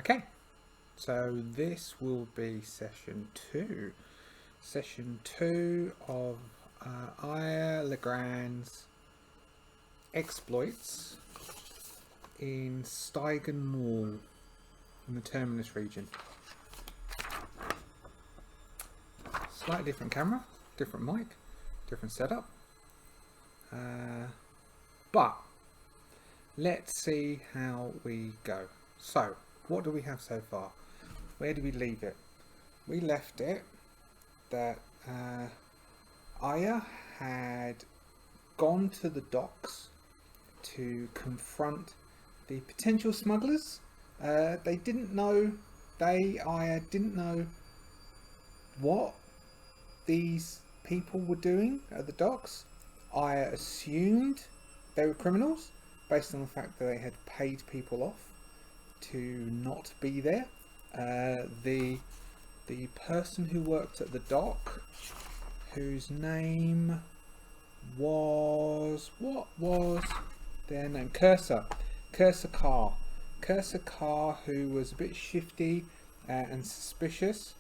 Okay, so this will be session 2. Session 2 of Aija Legrand's exploits in Steigen Mall in the Terminus region. Slightly different camera, different mic, different setup. But let's see how we go. So, what do we have so far? Where do we leave it? We left it that Aija had gone to the docks to confront the potential smugglers. They didn't know, Aija didn't know what these people were doing at the docks. Aija assumed they were criminals based on the fact that they had paid people off to not be there. The person who worked at the dock, whose name was, what was their name? Cursor Carr, who was a bit shifty and suspicious.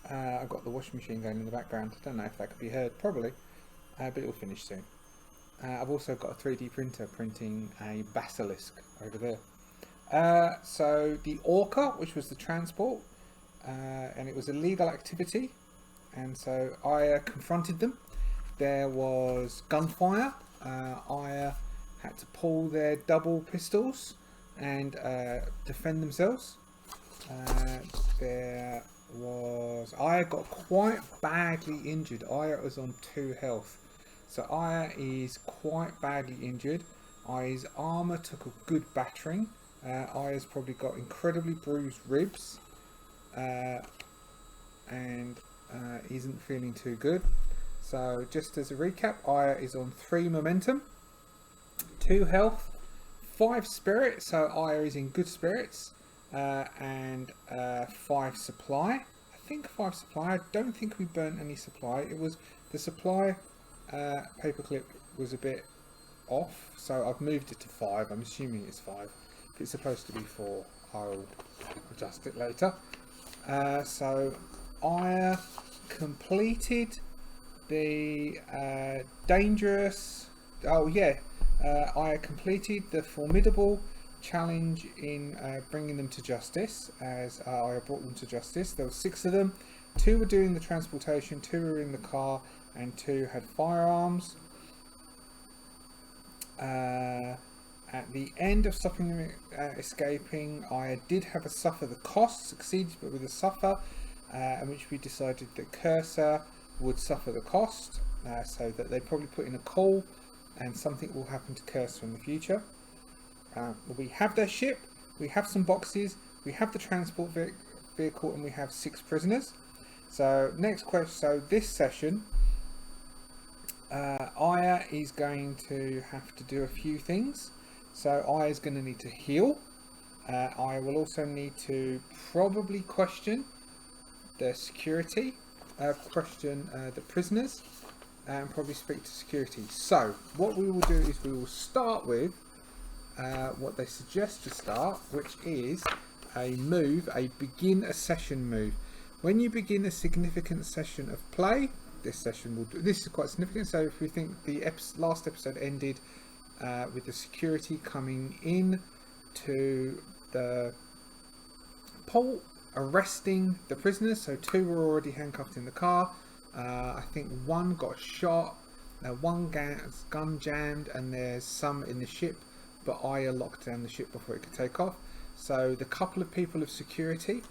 I've got the washing machine going in the background. I don't know if that could be heard, probably, but it will finish soon. I've also got a 3D printer printing a basilisk over there. So the Orca, which was the transport, and it was a legal activity, and so Aija confronted them. There was gunfire. Aija had to pull their double pistols and defend themselves. There was Aija got quite badly injured. Aija was on 2 health, so Aija is quite badly injured. Aija's armor took a good battering. Aija's probably got incredibly bruised ribs, and isn't feeling too good. So just as a recap, Aija is on 3 momentum, 2 health, 5 spirit, so Aija is in good spirits, and 5 supply. I think 5 supply. I don't think we burnt any supply. It was the supply paperclip was a bit off, so I've moved it to 5. I'm assuming it's 5. If it's supposed to be 4, I'll adjust it later. So Aija completed the dangerous. Aija completed the formidable challenge in bringing them to justice. As Aija brought them to justice, there were 6 of them. 2 were doing the transportation, 2 were in the car, and 2 had firearms. At the end of stopping them escaping, I did have a suffer the cost, succeeded but with a suffer, in which we decided that Cursor would suffer the cost, so that they probably put in a call and something will happen to Cursor in the future. We have their ship, we have some boxes, we have the transport vehicle, and we have 6 prisoners. So next question, so this session, Aija is going to have to do a few things. So Aija is going to need to heal. I will also need to probably question the security, question the prisoners, and probably speak to security. So what we will do is we will start with what they suggest to start, which is a move, a begin a session move. When you begin a significant session of play, this session will do. This is quite significant. So if we think the last episode ended with the security coming in to the port, arresting the prisoners. So 2 were already handcuffed in the car. I think 1 got shot, 1 gun jammed, and there's some in the ship, but Aija locked down the ship before it could take off. So the couple of people of security,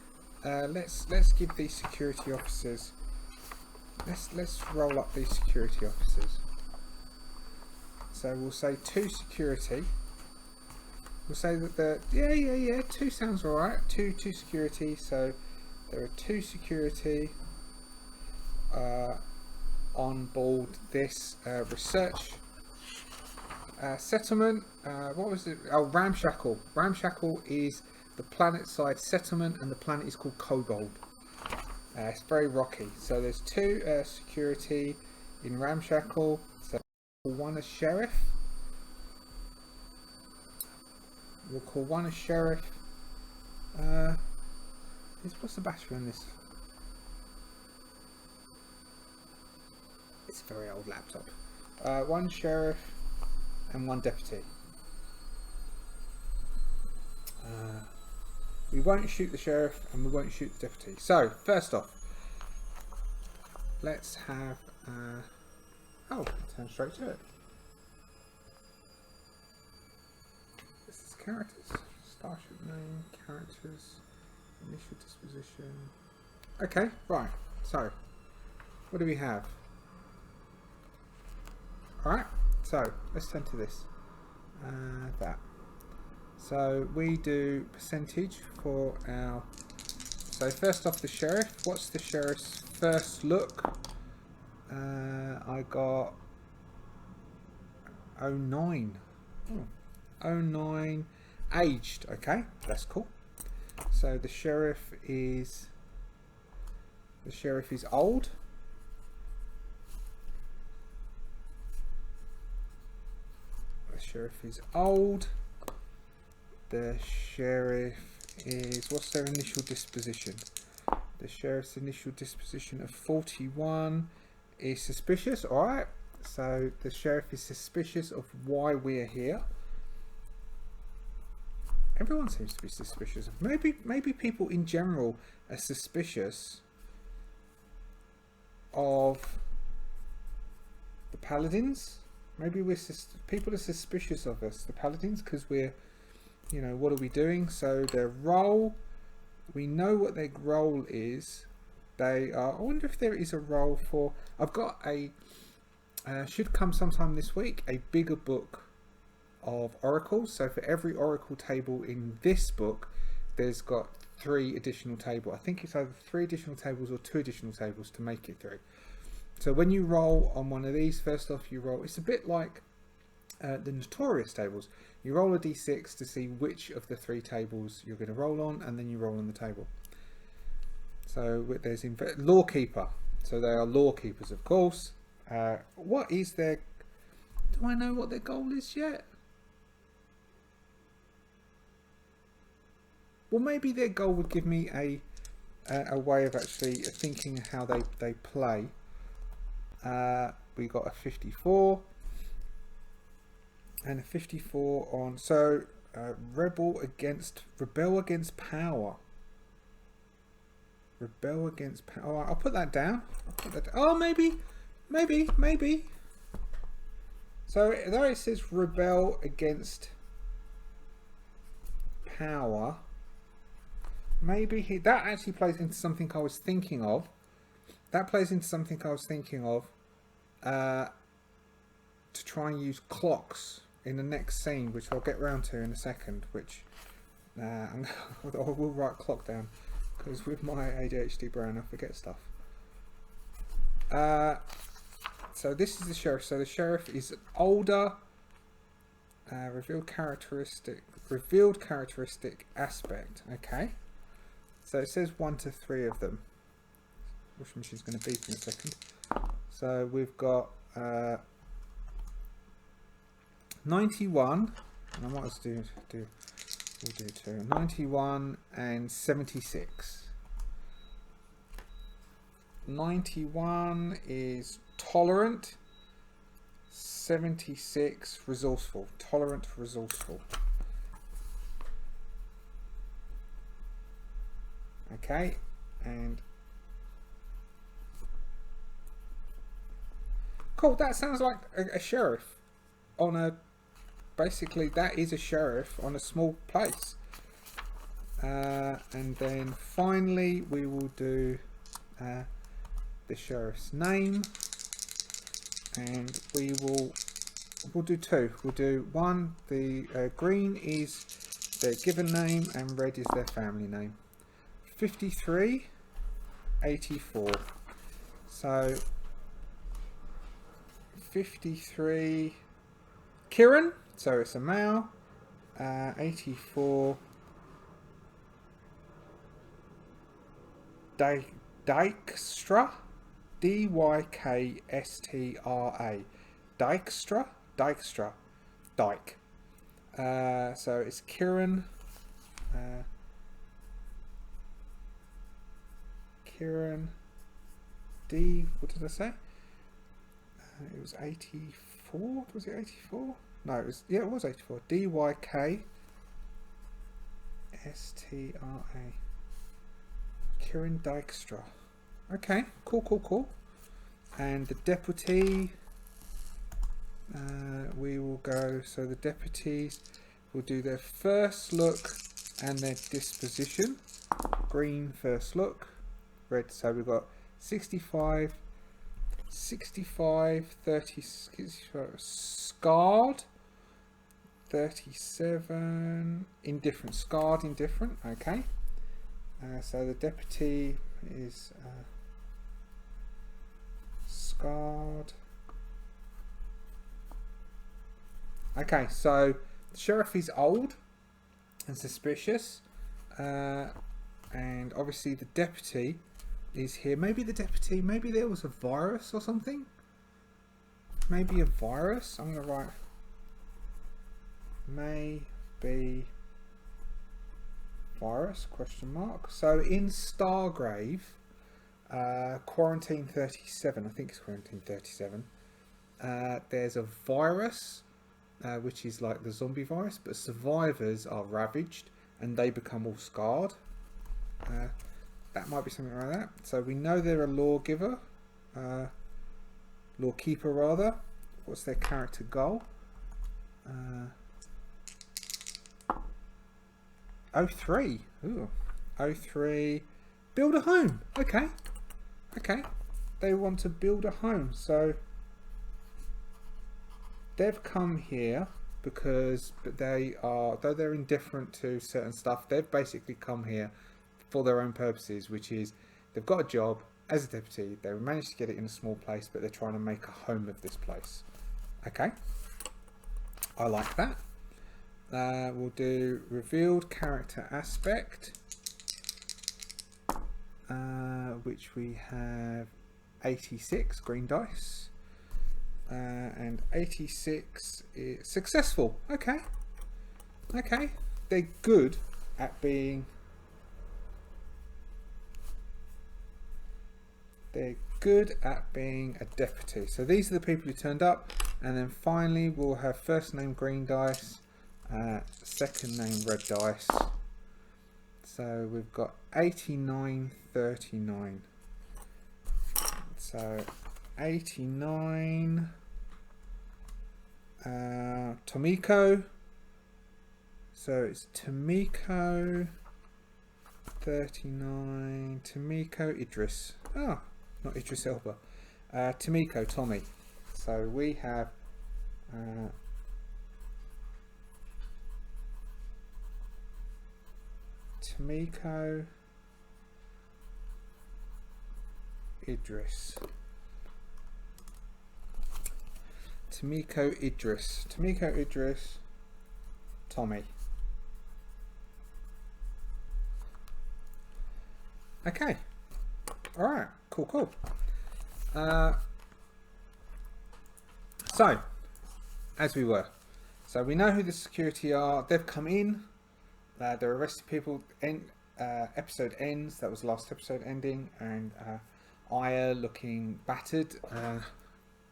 let's give these security officers, let's roll up these security officers. So we'll say 2 security. We'll say that 2 sounds alright. 2 security. So there are 2 security on board this research settlement. What was it? Oh, Ramshackle. Ramshackle is the planet side settlement, and the planet is called Kobold. It's very rocky. So there's 2 security in Ramshackle. So 1 a sheriff. We'll call 1 a sheriff, What's the battery on this? It's a very old laptop. One sheriff and one deputy. We won't shoot the sheriff and we won't shoot the deputy. So, first off, let's have... oh, turn straight to it. This is characters. Starship name, characters, initial disposition. Okay, right. So, what do we have? Alright, so let's turn to this. That. So we do percentage for our... So first off, the sheriff. What's the sheriff's first look? I got 09. Oh, 09 aged. Okay, that's cool. So the sheriff is old. The sheriff is old. The sheriff is, what's their initial disposition? The sheriff's initial disposition of 41 is suspicious. Alright, so the sheriff is suspicious of why we're here. Everyone seems to be suspicious. Maybe people in general are suspicious of the paladins. Maybe people are suspicious of us, the paladins, because we're, you know, what are we doing? So their role, we know what their role is. They are, I wonder if there is a role for, I've got a, should come sometime this week, a bigger book of oracles. So for every oracle table in this book, there's got 3 additional tables. I think it's either 3 additional tables or 2 additional tables to make it 3. So when you roll on one of these, first off you roll, it's a bit like the notorious tables. You roll a d6 to see which of the 3 tables you're going to roll on, and then you roll on the table. So there's lawkeeper. So they are lawkeepers, of course. What is their... Do I know what their goal is yet? Well, maybe their goal would give me a way of actually thinking how they play. We got a 54 and a 54 on. So rebel against power. Rebel against power. I'll put that down. Oh, maybe. So there it says rebel against power. Maybe that actually plays into something I was thinking of. That plays into something I was thinking of to try and use clocks in the next scene, which I'll get round to in a second, which I will write clock down, because with my ADHD brain I forget stuff. So this is the sheriff. So the sheriff is older, revealed characteristic aspect. Okay, so it says 1 to 3 of them. Which one she's going to beep in a second. So we've got 91, and I might as well we'll do 2. 91 and 76. 91 is tolerant. 76 resourceful. Tolerant, resourceful. Okay, and cool, that sounds like a sheriff on a... Basically, that is a sheriff on a small place. And then finally, we will do the sheriff's name. And we'll do 2. We'll do 1, the green is their given name, and red is their family name. 53, 84. So... 53 Kieran, so it's a male. 84 Dykstra, Dykstra, Dykstra, Dyke. So it's Kieran. Kieran D. What did I say? It was 84. Was it 84? No, it was. Yeah, it was 84. DYK STRA. Kieran Dykstra. Okay, cool. And the deputy, we will go. So the deputies will do their first look and their disposition. Green first look, red. So we've got 65, 30, scarred, 37, indifferent, scarred, indifferent. Okay. So the deputy is scarred. Okay, so the sheriff is old and suspicious, and obviously the deputy is here. Maybe the deputy, maybe there was a virus or something. Maybe a virus. I'm going to write maybe virus, question mark. So in Stargrave, quarantine 37, I think it's quarantine 37, there's a virus, which is like the zombie virus, but survivors are ravaged and they become all scarred. That might be something like that. So we know they're a lawgiver, lawkeeper rather. What's their character goal? 03. Ooh. 03. Build a home. Okay. They want to build a home. So they've come here because they are, though they're indifferent to certain stuff, they've basically come here for their own purposes, which is they've got a job as a deputy. They managed to get it in a small place, but they're trying to make a home of this place. Okay. I like that. We'll do revealed character aspect, which we have 86 green dice, and 86 is successful. Okay, they're good at being. They're good at being a deputy. So these are the people who turned up, and then finally we'll have first name green dice. Second name red dice. So we've got 89, 39. So 89. Tomiko. So it's Tomiko. 39. Tomiko Idris. Oh, not Idris Elba. Tomiko Tommy. So we have. Tomiko Idris. Tommy. Okay. Alright. Cool. So, as we were. So we know who the security are. They've come in. They're arrested people. Episode ends. That was the last episode ending. And Aija looking battered,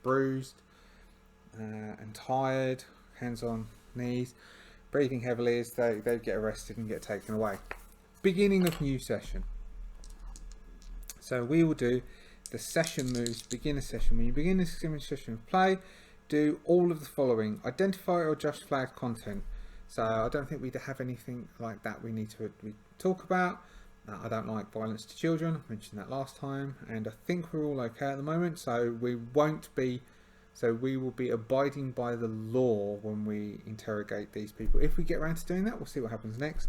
bruised, and tired. Hands on knees. Breathing heavily as they get arrested and get taken away. Beginning of new session. So we will do the session moves. Beginner session. When you begin this session of play, do all of the following. Identify or just flag content. So I don't think we have anything like that we need to talk about. I don't like violence to children. I mentioned that last time, and I think we're all okay at the moment. So we won't be. So we will be abiding by the law when we interrogate these people. If we get around to doing that, we'll see what happens next.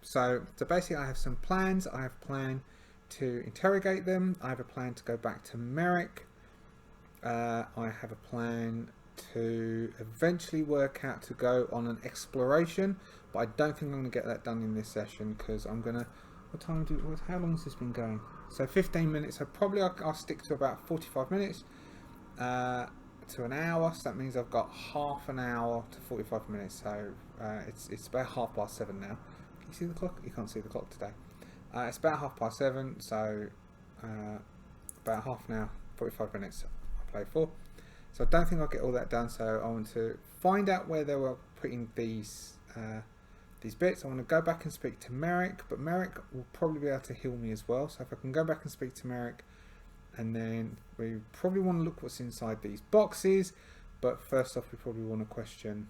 So basically, I have some plans. I have a plan to interrogate them. I have a plan to go back to Merrick. I have a plan to eventually work out to go on an exploration, but I don't think I'm going to get that done in this session because I'm going to. How long has this been going? So 15 minutes. So probably I'll stick to about 45 minutes to an hour. So that means I've got half an hour to 45 minutes. So it's about 7:30 now. Can you see the clock? You can't see the clock today. It's about 7:30, so about half an hour, 45 minutes I'll play for. So I don't think I'll get all that done, so I want to find out where they were putting these bits. I want to go back and speak to Merrick, but Merrick will probably be able to heal me as well. So if I can go back and speak to Merrick, and then we probably want to look what's inside these boxes. But first off, we probably want to question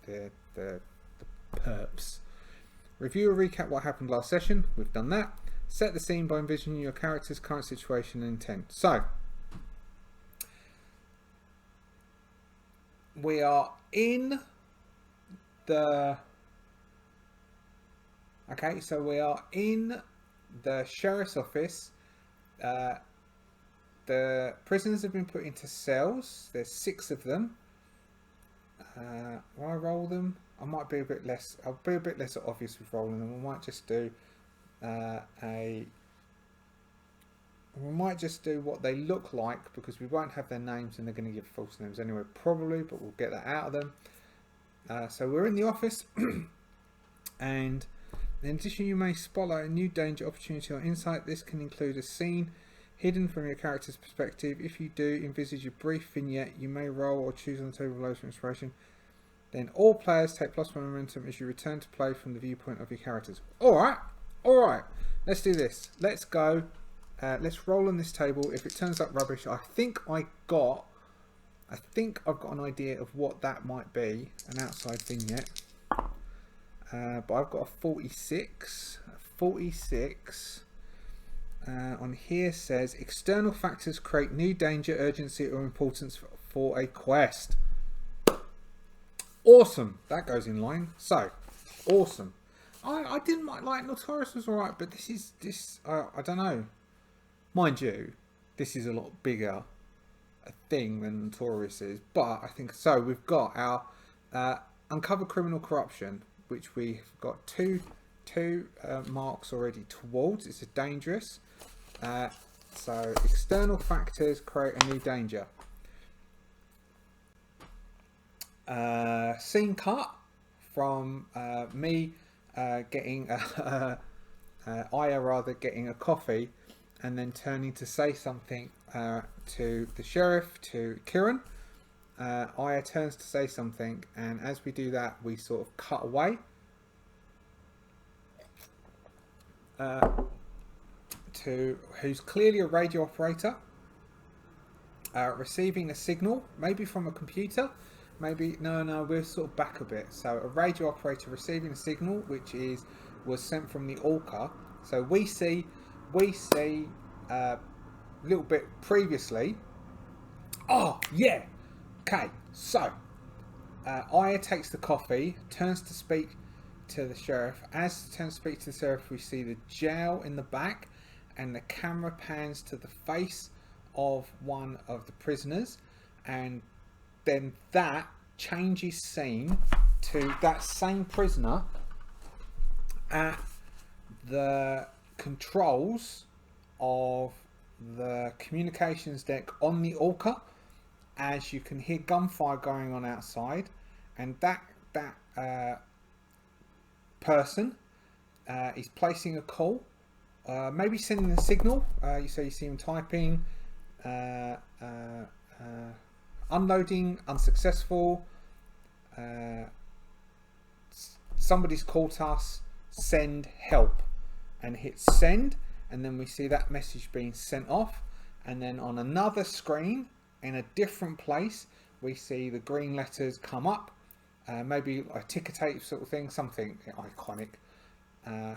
the perps. Review or recap what happened last session. We've done that. Set the scene by envisioning your character's current situation and intent. So we are in the we are in the sheriff's office. The prisoners have been put into cells. There's 6 of them. Will I roll them? I might be a bit less. I'll be a bit less obvious with rolling them. We might just do we might just do what they look like, because we won't have their names and they're going to give false names anyway, probably, but we'll get that out of them. So we're in the office, and in addition, you may spotlight a new danger, opportunity, or insight. This can include a scene hidden from your character's perspective. If you do envisage a brief vignette, you may roll or choose on the table below for inspiration. Then all players take +1 momentum as you return to play from the viewpoint of your characters. Alright, let's do this. Let's go. Let's roll on this table. If it turns up rubbish, I think I've got an idea of what that might be. An outside vignette. But I've got a 46. On here says external factors create new danger, urgency, or importance for a quest. Awesome. That goes in line. So awesome. I didn't like Notorious was alright, but this I don't know. Mind you, this is a lot bigger a thing than Notorious is, but I think so. We've got our uncover criminal corruption, which we've got two marks already towards. It's a dangerous. So external factors create a new danger. Scene cut from me getting Aija getting a coffee, and then turning to say something to the sheriff, to Kieran. Aija turns to say something, and as we do that, we sort of cut away to who's clearly a radio operator, receiving a signal, maybe from a computer, maybe no, we're sort of back a bit. So a radio operator receiving a signal, which was sent from the Orca. So we see a little bit previously. Oh yeah, okay. So Aija takes the coffee, turns to speak to the sheriff. As she turns to speak to the sheriff, we see the jail in the back, and the camera pans to the face of one of the prisoners, and then that changes scene to that same prisoner at the controls of the communications deck on the Orca, as you can hear gunfire going on outside, and that person is placing a call, maybe sending a signal. You see him typing, unloading unsuccessful, somebody's called us, send help, and hit send, and then we see that message being sent off, and then on another screen in a different place we see the green letters come up, maybe a ticker tape sort of thing, something iconic. I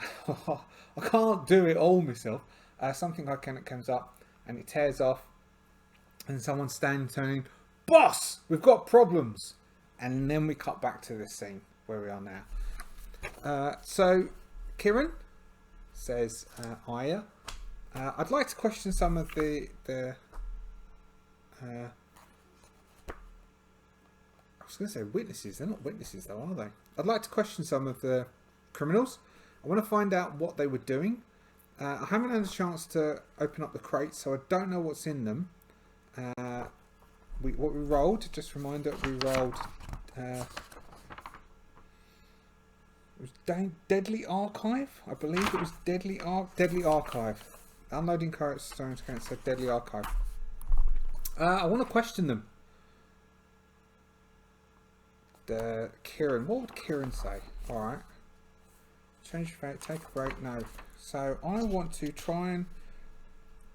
can't do it all myself. Something iconic comes up, and it tears off, and someone's standing turning, boss, we've got problems, and then we cut back to this scene where we are now. So Kieran says, Aija, I'd like to question some of the I was going to say witnesses. They're not witnesses though, are they? I'd like to question some of the criminals. I want to find out what they were doing. I haven't had a chance to open up the crates, so I don't know what's in them. What we rolled, just a reminder, we rolled It was Deadly Archive. I believe it was Deadly Archive. Downloading current stones against said Deadly Archive. I want to question them. Kieran. What would Kieran say? Alright. Change your fate, take a break, no. So I want to try and...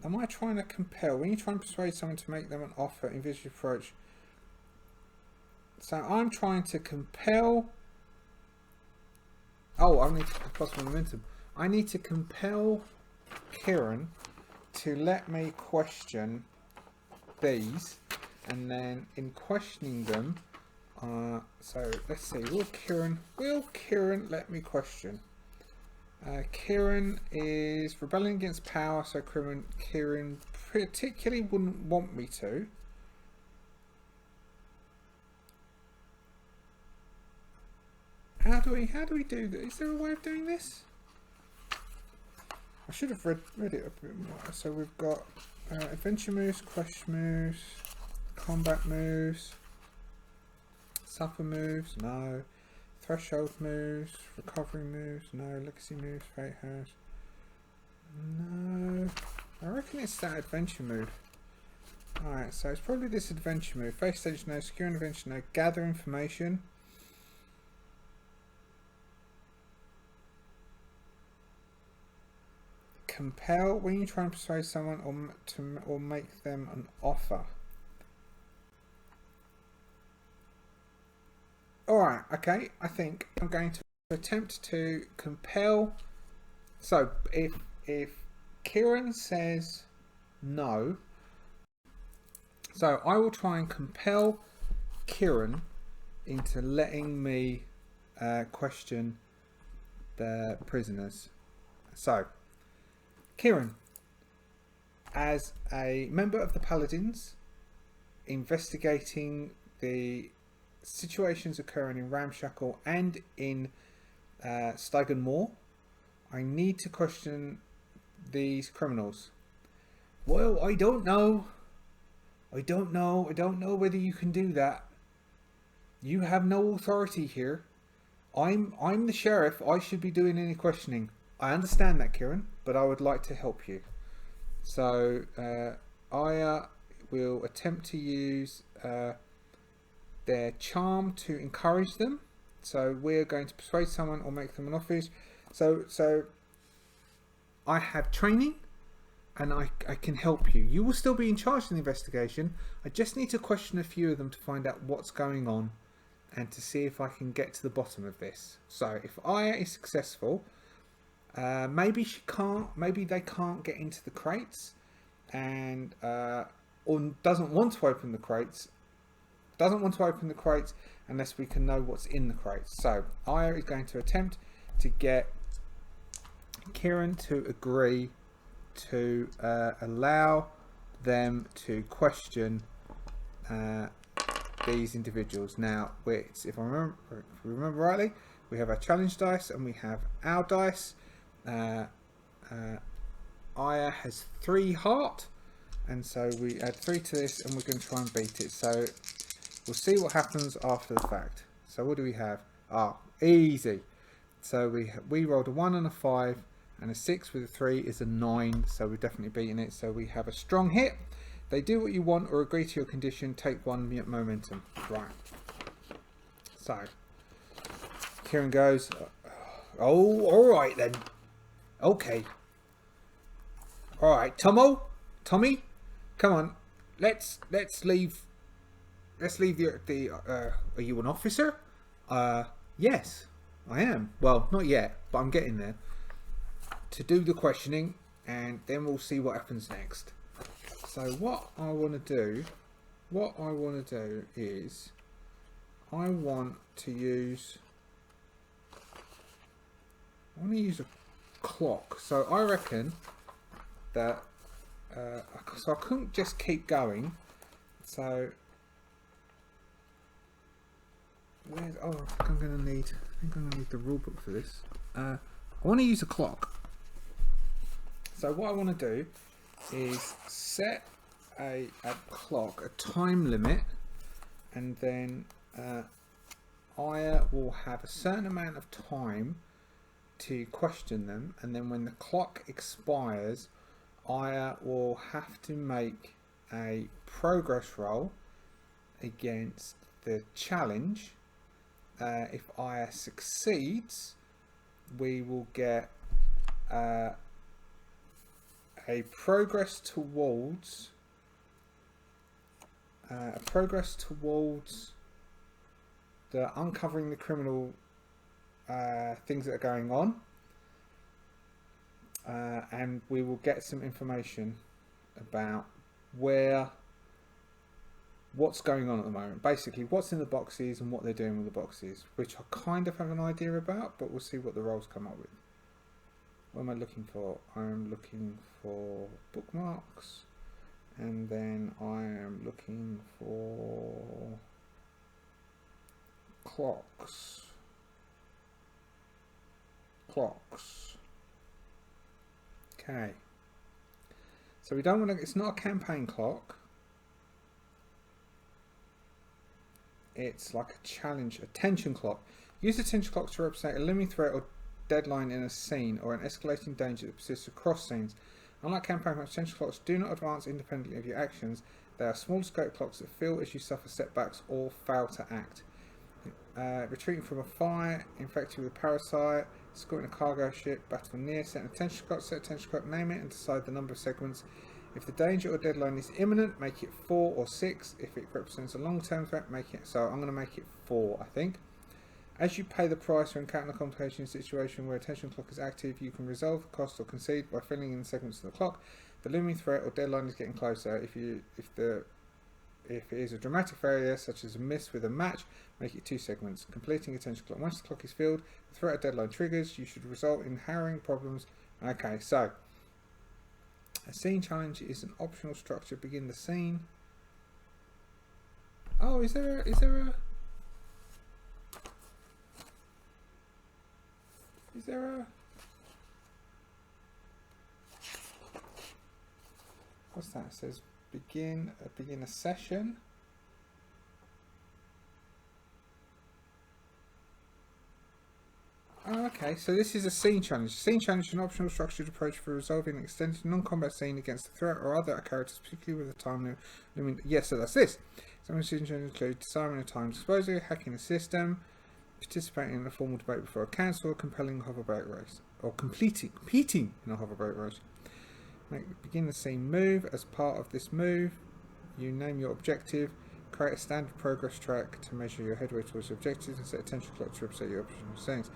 Am I trying to compel? When you try and persuade someone to make them an offer, envisage approach. So I'm trying to compel... Oh, I need to plus my momentum. I need to compel Kieran to let me question these, and then in questioning them, so let's see, will Kieran let me question? Kieran is rebelling against power, so Kieran particularly wouldn't want me to. How do we do this? Is there a way of doing this? I should have read it a bit more. So we've got adventure moves, quest moves, combat moves, suffer moves, no. Threshold moves, recovery moves, no. Legacy moves, fate house, no. I reckon it's that adventure move. Alright, so it's probably this adventure move. Face stage, no. Secure an adventure, no. Gather information. Compel, when you try and persuade someone or make them an offer. Alright, okay, I think I'm going to attempt to compel. So if Kieran says no, so I will try and compel Kieran into letting me question the prisoners. So Kieran, as a member of the Paladins, investigating the situations occurring in Ramshackle and in Steigen Moor, I need to question these criminals. Well, I don't know whether you can do that. You have no authority here. I'm the sheriff. I should be doing any questioning. I understand that, Kieran, but I would like to help you. So Aija will attempt to use their charm to encourage them. So we're going to persuade someone or make them an offer. So I have training, and I can help you. You will still be in charge of the investigation. I just need to question a few of them to find out what's going on and to see if I can get to the bottom of this. So if Aija is successful, maybe they can't get into the crates, and or doesn't want to open the crates. Unless we can know what's in the crates. So Aija is going to attempt to get Kieran to agree to allow them to question these individuals. Now, if I remember rightly, we have our challenge dice and we have our dice. Aija has 3 heart, and so we add 3 to this, and we're going to try and beat it. So we'll see what happens after the fact. So what do we have? Easy. So we rolled a 1 and a 5, and a 6 with a 3 is a 9. So we're definitely beating it. So we have a strong hit. They do what you want or agree to your condition. Take 1 momentum. Right. So Kieran goes, oh, all right then. Okay. All right, Tommy, come on. Let's leave. Let's leave the. Are you an officer? Yes, I am. Well, not yet, but I'm getting there. To do the questioning, and then we'll see what happens next. So what I want to do is, I want to use a clock. So I reckon that so I couldn't just keep going. So I think I'm gonna need the rule book for this. I want to use a clock. So what I want to do is set a clock, a time limit, and then Aija will have a certain amount of time to question them, and then when the clock expires, Aija will have to make a progress roll against the challenge. If Aija succeeds, we will get a progress towards the uncovering the criminal things that are going on, and we will get some information about what's going on at the moment, basically what's in the boxes and what they're doing with the boxes, which I kind of have an idea about, but we'll see what the roles come up with. What am I looking for? I'm looking for bookmarks, and then I am looking for clocks. Okay. So we don't want to, it's not a campaign clock. It's like a challenge, a tension clock. Use a tension clock to represent a looming threat or deadline in a scene, or an escalating danger that persists across scenes. Unlike campaign clocks, tension clocks do not advance independently of your actions. They are small scope clocks that feel as you suffer setbacks or fail to act. Retreating from a fire, infected with a parasite, escorting a cargo ship, battle near, set a tension clock, name it and decide the number of segments. If the danger or deadline is imminent, make it 4 or 6. If it represents a long-term threat, make it, so I'm going to make it 4, I think. As you pay the price or encounter a complication situation where a tension clock is active, you can resolve the cost or concede by filling in the segments of the clock. The looming threat or deadline is getting closer. If it is a dramatic failure, such as a miss with a match, make it 2 segments. Completing a tension clock. Once the clock is filled, the threat or deadline triggers. You should result in harrowing problems. Okay, so a scene challenge is an optional structure. Begin the scene. Oh, is there a what's that? It says begin a session. Oh, okay, so this is a scene challenge. Scene challenge is an optional structured approach for resolving an extended non-combat scene against a threat or other characters, particularly with a time limit. Yes, so that's this. Some scene challenges include disarming a timed disposal, hacking a system, participating in a formal debate before a council, compelling a hoverboat race, or competing in a hoverboat race. Begin the scene move. As part of this move, you name your objective, create a standard progress track to measure your headway towards your objectives, and set a tension clock to represent your optional settings.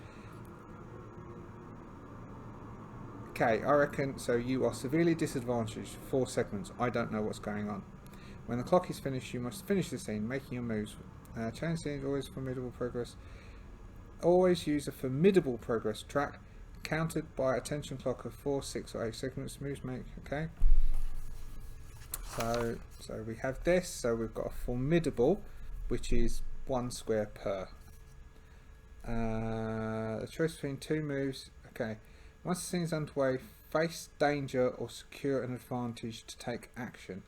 Okay, I reckon, so you are severely disadvantaged. 4 segments. I don't know what's going on. When the clock is finished, you must finish the scene, making your moves. Challenge scenes, always formidable progress. Always use a formidable progress track, countered by a tension clock of 4, 6 or 8 segments. Moves make, okay. So we have this. So we've got a formidable, which is 1 square per. The choice between 2 moves. Okay. Once the scene is underway, face danger or secure an advantage to take action.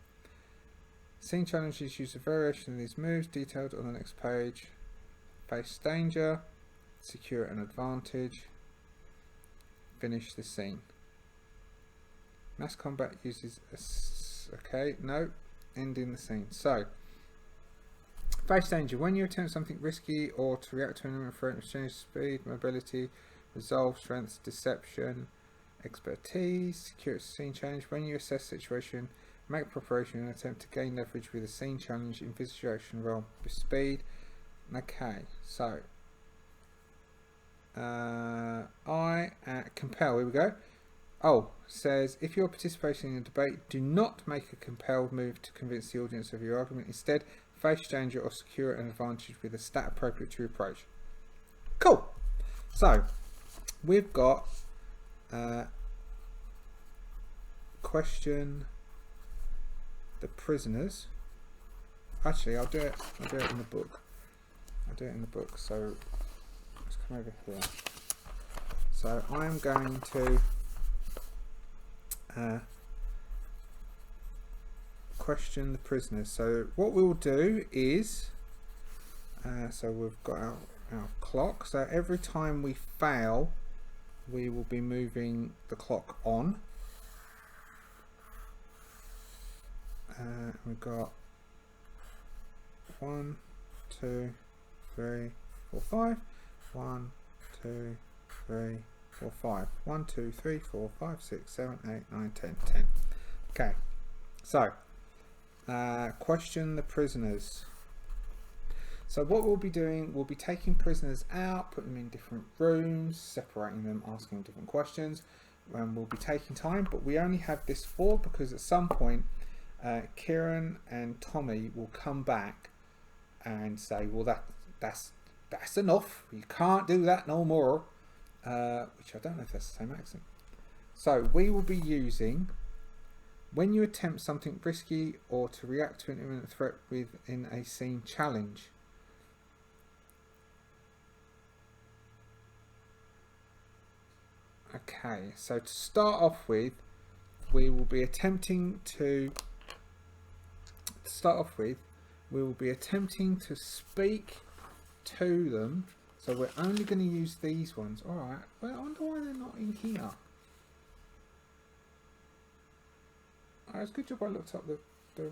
Scene challenges use a variation of these moves, detailed on the next page. Face danger, secure an advantage, finish the scene. Mass combat uses ending the scene. So, face danger. When you attempt something risky or to react to an imminent threat, exchange speed, mobility, resolve, strength, deception, expertise, secure scene challenge. When you assess situation, make preparation and attempt to gain leverage with a scene challenge, envisage your action roll with speed. Okay, so compel, here we go. Oh, says if you're participating in a debate, do not make a compelled move to convince the audience of your argument. Instead, face danger or secure an advantage with a stat appropriate to your approach. Cool. So we've got question the prisoners. Actually, I'll do it in the book. So let's come over here. So I'm going to question the prisoners. So what we'll do is, so we've got our clock. So every time we fail, we will be moving the clock on. We've got 1, 2, 3, 4, 5. 1, 2, 3, 4, 5. 1, 2, 3, 4, 5, 6, 7, 8, 9, 10, 10. Okay, so question the prisoners. So what we'll be doing, we'll be taking prisoners out, putting them in different rooms, separating them, asking different questions, and we'll be taking time, but we only have this for because at some point Kieran and Tommy will come back and say, well, that's enough, you can't do that no more, which I don't know if that's the same accent. So we will be using, when you attempt something risky or to react to an imminent threat within a scene challenge. Okay, so to start off with, we will be attempting to speak to them. So we're only going to use these ones. Alright, well, I wonder why they're not in here. It's a good job I looked up the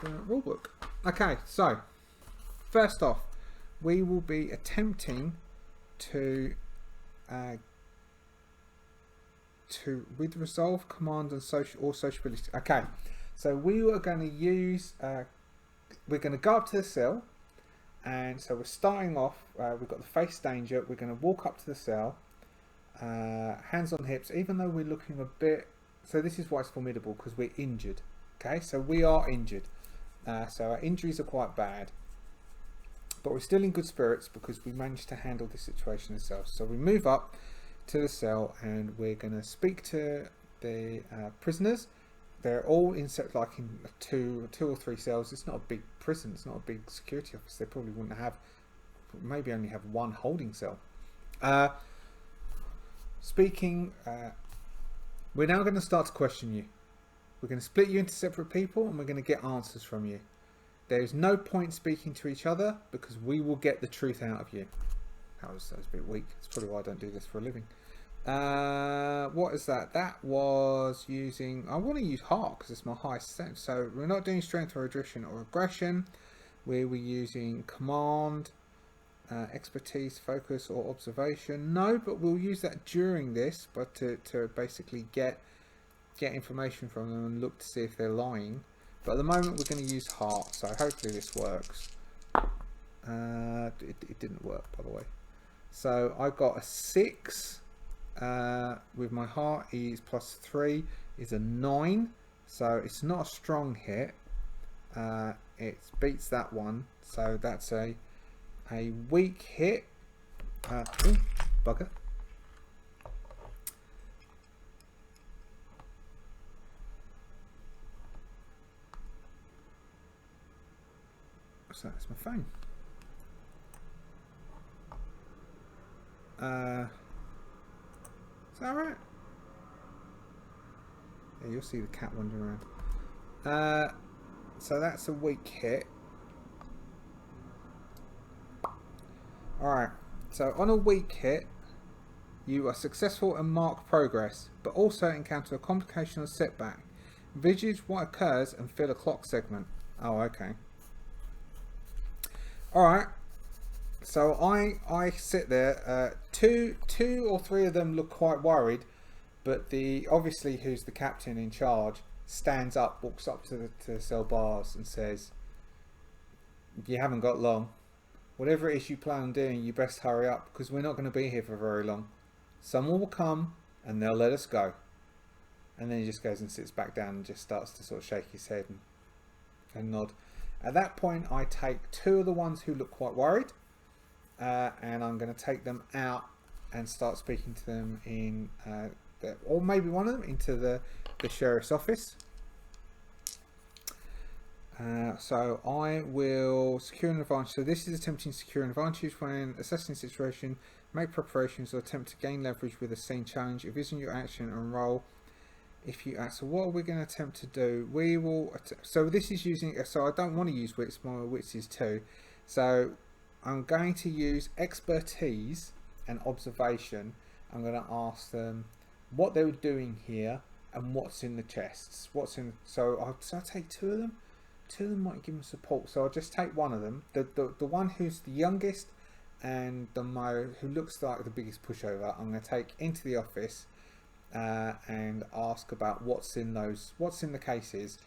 rulebook. Okay, so first off, we will be attempting to with resolve, command, and sociability. Okay, so we are going to use. We're going to go up to the cell, and so we're starting off. We've got the face danger. We're going to walk up to the cell, hands on hips. Even though we're looking a bit, so this is why it's formidable, because we're injured. Okay, so we are injured. So our injuries are quite bad. But we're still in good spirits because we managed to handle the situation ourselves. So we move up to the cell and we're going to speak to the prisoners. They're all in like in two or three cells. It's not a big prison. It's not a big security office. They probably wouldn't have, maybe only have one holding cell. We're now going to start to question you. We're going to split you into separate people and we're going to get answers from you. There's no point speaking to each other because we will get the truth out of you. That was a bit weak. That's probably why I don't do this for a living. What is that? That was using... I want to use heart because it's my highest sense. So we're not doing strength or attrition or aggression. We were using command, expertise, focus or observation. No, but we'll use that during this, but to basically get information from them and look to see if they're lying. But at the moment we're going to use heart, so hopefully this works. It didn't work, by the way. So I got a 6 with my heart. Is +3 is a 9, so it's not a strong hit. It beats that one, so that's a weak hit. Ooh, bugger. So that's my phone. Is that right? Yeah, you'll see the cat wandering around. So that's a weak hit. Alright, so on a weak hit, you are successful and mark progress, but also encounter a complication or setback. Envisage what occurs and fill a clock segment. Oh, okay. Alright, so I sit there, two or three of them look quite worried, but obviously who's the captain in charge stands up, walks up to the cell bars and says, you haven't got long. Whatever it is you plan on doing, you best hurry up because we're not going to be here for very long. Someone will come and they'll let us go. And then he just goes and sits back down and just starts to sort of shake his head and nod. At that point, I take 2 of the ones who look quite worried, and I'm going to take them out and start speaking to them in, or maybe one of them into the sheriff's office. So I will secure an advantage. So this is attempting to secure an advantage when assessing the situation. Make preparations or attempt to gain leverage with a scene challenge. Envision your action and roll if you so what are we going to attempt to do? We will so this is using, so I don't want to use wits, my wits is 2, so I'm going to use expertise and observation. I'm going to ask them what they were doing here and what's in the chests, what's in, so I'll take 2 of them. 2 of them might give them support, so I'll just take one of them, the one who's the youngest and who looks like the biggest pushover. I'm going to take into the office and ask about what's in the cases,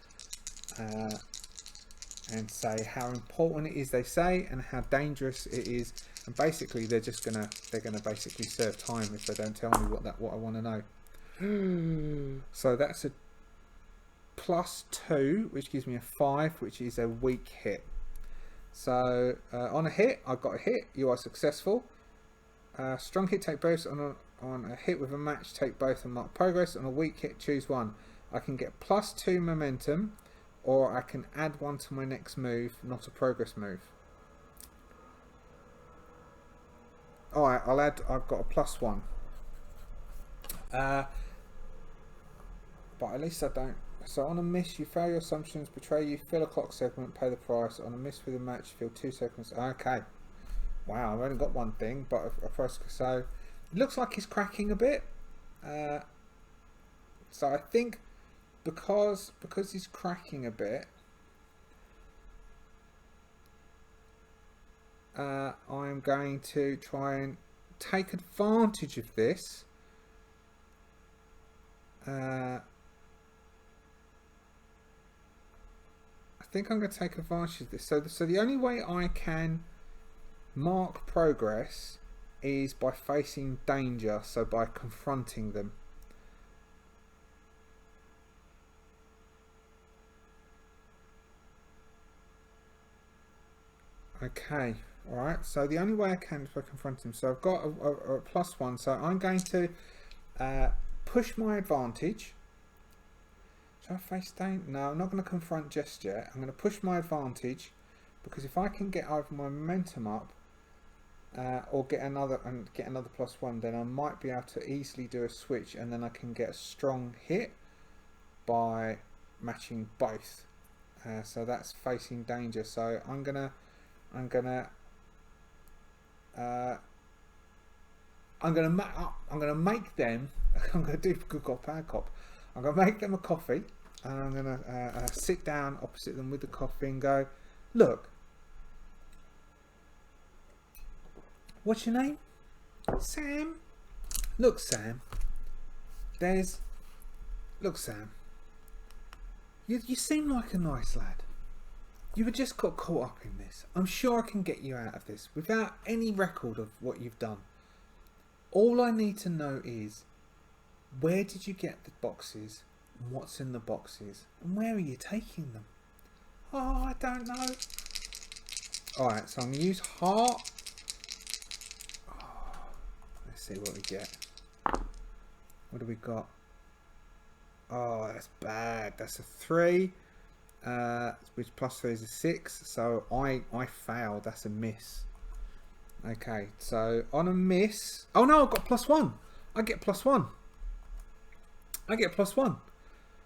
and say how important it is, they say, and how dangerous it is. And basically they're gonna basically serve time if they don't tell me what I want to know. So that's a +2, which gives me a 5, which is a weak hit. So on a hit, I got a hit. You are successful. Strong hit, take both. On a hit with a match, take both and mark progress. On a weak hit, choose one. I can get +2 momentum, or I can add 1 to my next move, not a progress move. Alright, I've got a +1. But at least I don't. So on a miss, you fail your assumptions, betray you, fill a clock segment, pay the price. On a miss with a match, fill 2 seconds. Okay. Wow, I've only got one thing, but a price. So it looks like he's cracking a bit. So I think because he's cracking a bit, I'm going to try and take advantage of this. I think I'm going to take advantage of this. So the only way I can mark progress is by facing danger, so by confronting them. Okay, alright, so the only way I can is by confronting them. So I've got a +1, so I'm going to push my advantage. Should I face danger? No, I'm not going to confront just yet. I'm going to push my advantage, because if I can get either my momentum up or get another +1, then I might be able to easily do a switch, and then I can get a strong hit by matching both. So that's facing danger. So I'm gonna make them. I'm gonna do good cop, bad cop. I'm gonna make them a coffee, and I'm gonna sit down opposite them with the coffee and go, look, what's your name? Sam. Look, Sam. Look, Sam. You seem like a nice lad. You were just got caught up in this. I'm sure I can get you out of this without any record of what you've done. All I need to know is, where did you get the boxes? And what's in the boxes? And where are you taking them? Oh, I don't know. Alright, so I'm going to use heart. Oh, let's see what we get. What do we got? Oh, that's bad. That's a 3. Which +3 is a 6. So I failed. That's a miss. Okay, so on a miss. Oh no, I've got +1. I get +1. I get +1.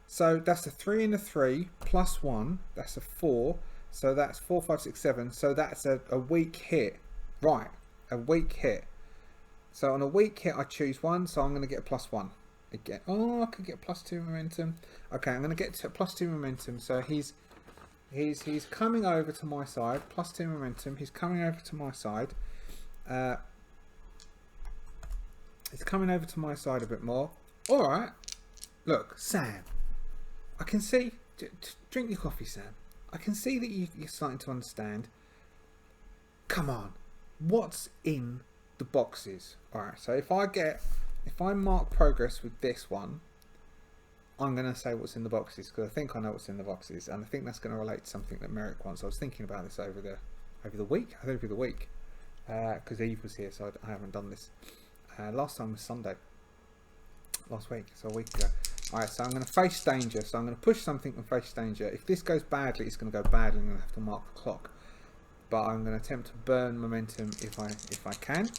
So that's a 3 and a 3 +1. That's a 4. So that's 4, 5, 6, 7. So that's a weak hit. Right, a weak hit. So on a weak hit, I choose 1. So I'm going to get a +1 again. Oh, I could get +2 momentum. Okay, I'm going to get to +2 momentum. So he's coming over to my side. +2 momentum. He's coming over to my side. He's coming over to my side a bit more. All right. Look, Sam. I can see. Drink your coffee, Sam. I can see that you're starting to understand. Come on. What's in the boxes? All right. So if I mark progress with this one, I'm going to say what's in the boxes, because I think I know what's in the boxes, and I think that's going to relate to something that Merrick wants. I was thinking about this over the week. I think over the week, because Eve was here, so I haven't done this. Last time was Sunday. Last week, so a week ago. Alright, so I'm going to face danger. So I'm going to push something and face danger. If this goes badly, it's going to go badly. I'm going to have to mark the clock. But I'm going to attempt to burn momentum if I can.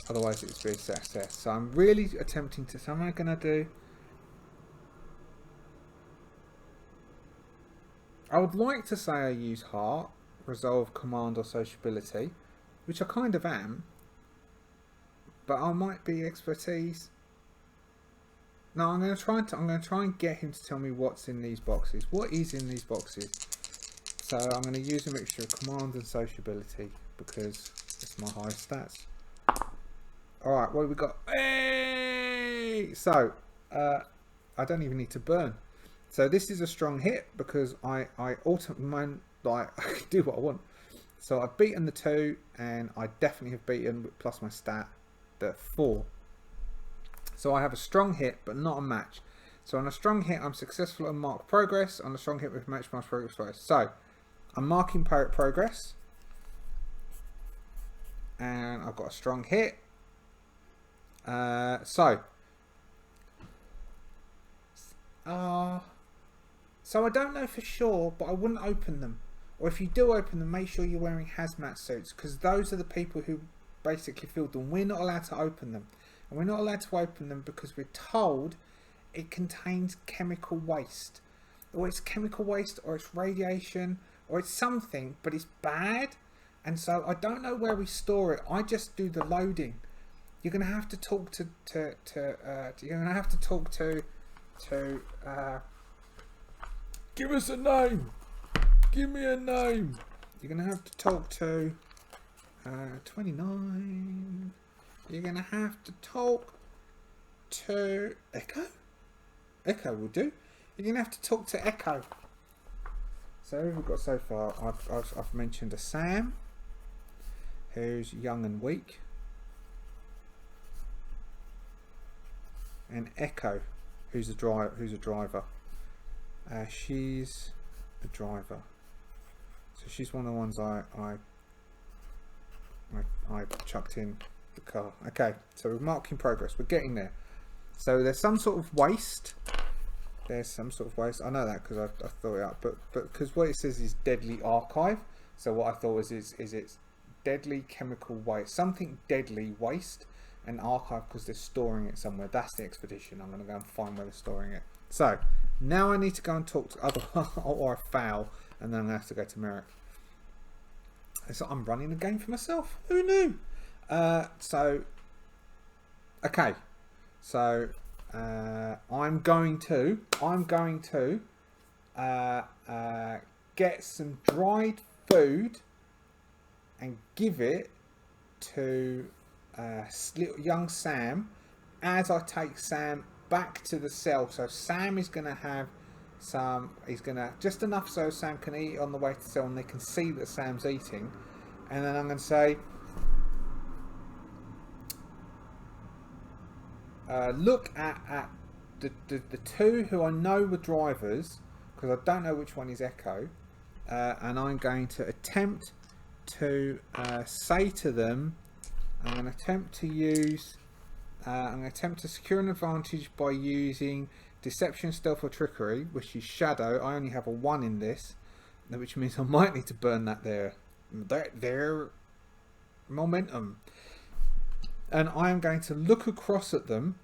Otherwise, it's very success. So I'm really attempting to. So am I going to do? I would like to say I use heart, resolve, command, or sociability, which I kind of am, but I might be expertise. No, I'm going to try and get him to tell me what's in these boxes. What is in these boxes? So I'm going to use a mixture of command and sociability because it's my highest stats. All right, what have we got? Hey! So I don't even need to burn. So this is a strong hit because I ultimately I can do what I want. So I've beaten the 2, and I definitely have beaten plus my stat the 4. So I have a strong hit, but not a match. So on a strong hit, I'm successful and mark progress. On a strong hit with match progress twice. So I'm marking progress, and I've got a strong hit. So I don't know for sure, but I wouldn't open them. Or if you do open them, make sure you're wearing hazmat suits, because those are the people who basically filled them. We're not allowed to open them. And we're not allowed to open them because we're told it contains chemical waste. Or it's chemical waste, or it's radiation, or it's something, but it's bad. And so I don't know where we store it. I just do the loading. You're going to have to talk to give us a name. Give me a name. You're going to have to talk to 29. You're going to have to talk to Echo. Echo will do. You're going to have to talk to Echo. So who have we got so far? I've mentioned a Sam, who's young and weak, and Echo, who's a driver. She's a driver. So she's one of the ones I chucked in the car. Okay, so we're marking progress. We're getting there. So there's some sort of waste. There's some sort of waste. I know that because I thought it up. But because what it says is deadly archive. So what I thought was is it's deadly chemical waste. Something deadly waste and archive because they're storing it somewhere. That's the expedition. I'm going to go and find where they're storing it. So now I need to go and talk to other or I fail, and then I'm going to have to go to Merrick. So I'm running the game for myself. Who knew? Okay. So I'm going to get some dried food and give it to little young Sam as I take Sam back to the cell. So Sam is going to have some, he's going to just enough so Sam can eat on the way to the cell and they can see that Sam's eating. And then I'm going to say, look at the 2 who I know were drivers, because I don't know which one is Echo, and I'm going to attempt to say to them, I'm going to attempt to secure an advantage by using deception, stealth, or trickery, which is shadow. I only have a 1 in this, which means I might need to burn their momentum. And I am going to look across at them,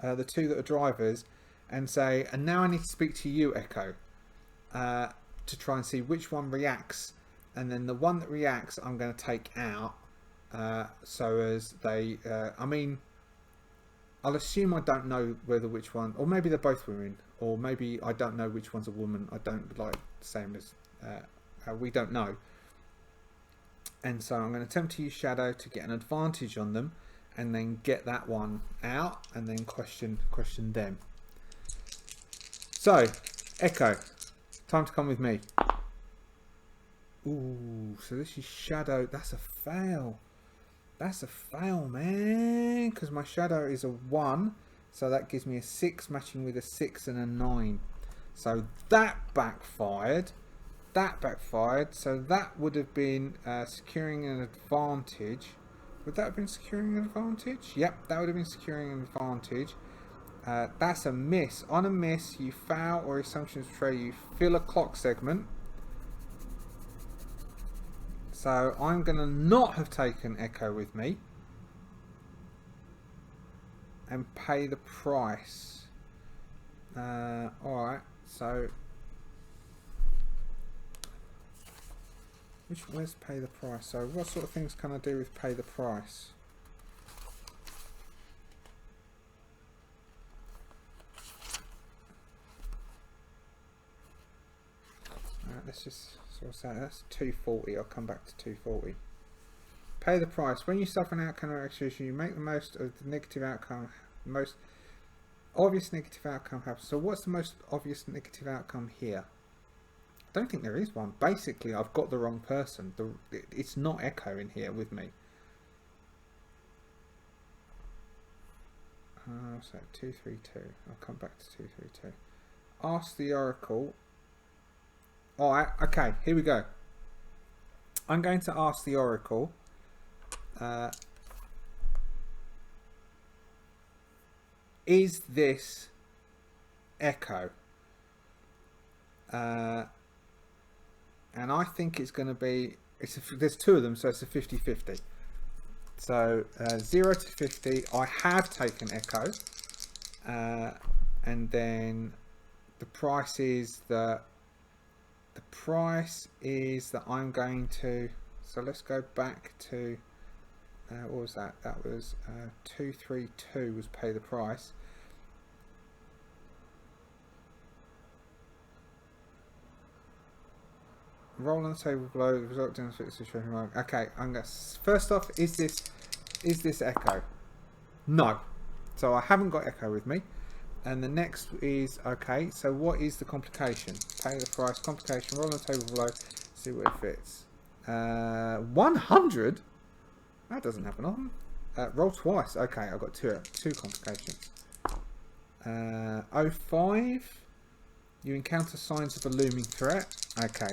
the 2 that are drivers, and say, and now I need to speak to you, Echo, to try and see which one reacts. And then the one that reacts, I'm going to take out, so as they, I'll assume I don't know whether which one, or maybe they're both women, or maybe I don't know which one's a woman. I don't like the same as, we don't know. And so I'm going to attempt to use shadow to get an advantage on them, and then get that one out, and then question them. So, Echo, time to come with me. Ooh, so this is shadow. That's a fail. That's a fail, man. Because my shadow is a 1, so that gives me a 6, matching with a 6 and a 9. So that backfired. So that would have been securing an advantage. Would that have been securing an advantage? Yep, that would have been securing an advantage. That's a miss. On a miss, you fail or assumptions betray. You fill a clock segment. So I'm going to not have taken Echo with me and pay the price. Alright, so Where's pay the price? So what sort of things can I do with pay the price? Let's just sort of say that's 240. I'll come back to 240. Pay the price. When you suffer an outcome or execution, you make the most of the negative outcome. Most obvious negative outcome happens. So what's the most obvious negative outcome here? I don't think there is one. Basically, I've got the wrong person. It's not Echo in here with me. So 232. I'll come back to 232. Ask the Oracle. Alright, okay, here we go. I'm going to ask the Oracle. Is this Echo? And I think it's going to be, there's two of them, so it's a 50-50. So 0 to 50, I have taken Echo, and then the price is that I'm going to. So let's go back to what was that? That was 232 was pay the price. Roll on the table below. The result demonstrates the situation. Okay, I'm gonna. First off, is this Echo? No. So I haven't got Echo with me. And the next is okay. So what is the complication? Pay the price. Complication. Roll on the table below. See what it fits. 100. That doesn't happen often. Roll twice. Okay, I've got two complications. 05. You encounter signs of a looming threat. Okay.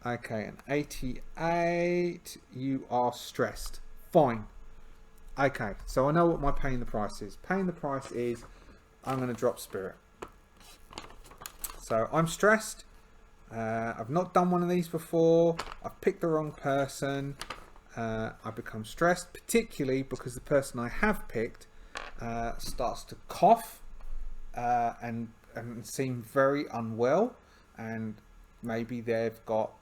Okay, and 88, you are stressed. Fine. Okay, so I know what my paying the price is. Paying the price is I'm going to drop spirit. So I'm stressed. I've not done one of these before. I've picked the wrong person. I become stressed, particularly because the person I have picked starts to cough and seem very unwell, and maybe they've got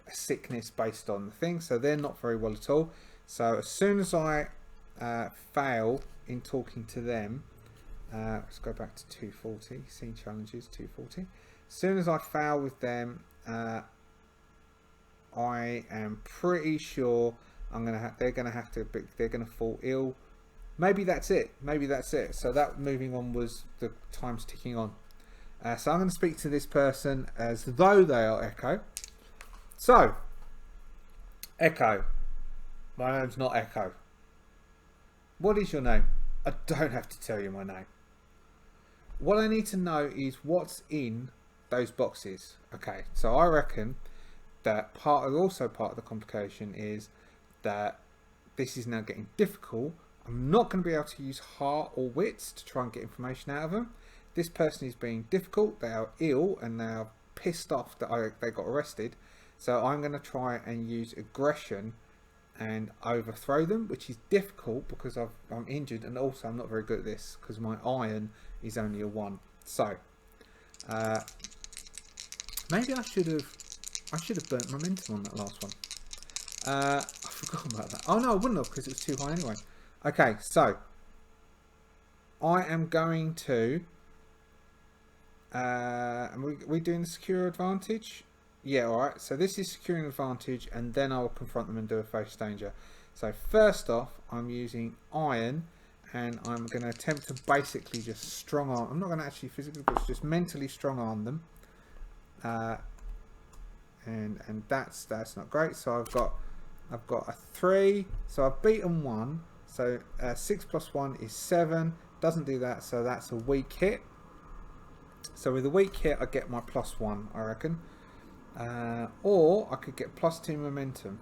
a sickness based on the thing, so they're not very well at all. So as soon as I fail in talking to them, let's go back to 240, scene challenges 240. As soon as I fail with them, I am pretty sure they're gonna fall ill. Maybe that's it. So that moving on was the time's ticking on. So I'm going to speak to this person as though they are Echo. So, Echo. My name's not Echo. What is your name? I don't have to tell you my name. What I need to know is what's in those boxes. Okay, so I reckon that part of the complication is that this is now getting difficult. I'm not going to be able to use heart or wits to try and get information out of them. This person is being difficult. They are ill and they are pissed off that they got arrested. So I'm going to try and use aggression and overthrow them, which is difficult because I'm injured, and also I'm not very good at this because my iron is only a 1. So maybe I should have burnt momentum on that last one. I forgot about that. Oh no, I wouldn't have because it was too high anyway. Okay, so I am going to. Are we doing the secure advantage? Yeah, alright. So this is securing advantage, and then I'll confront them and do a face danger. So first off, I'm using iron, and I'm going to attempt to basically just strong arm. I'm not going to actually physically, but just mentally strong arm them. And that's not great. So I've got a 3. So I've beaten 1. So 6 plus 1 is 7. Doesn't do that. So that's a weak hit. So with a weak hit, I get my +1, I reckon. Or I could get +2 momentum.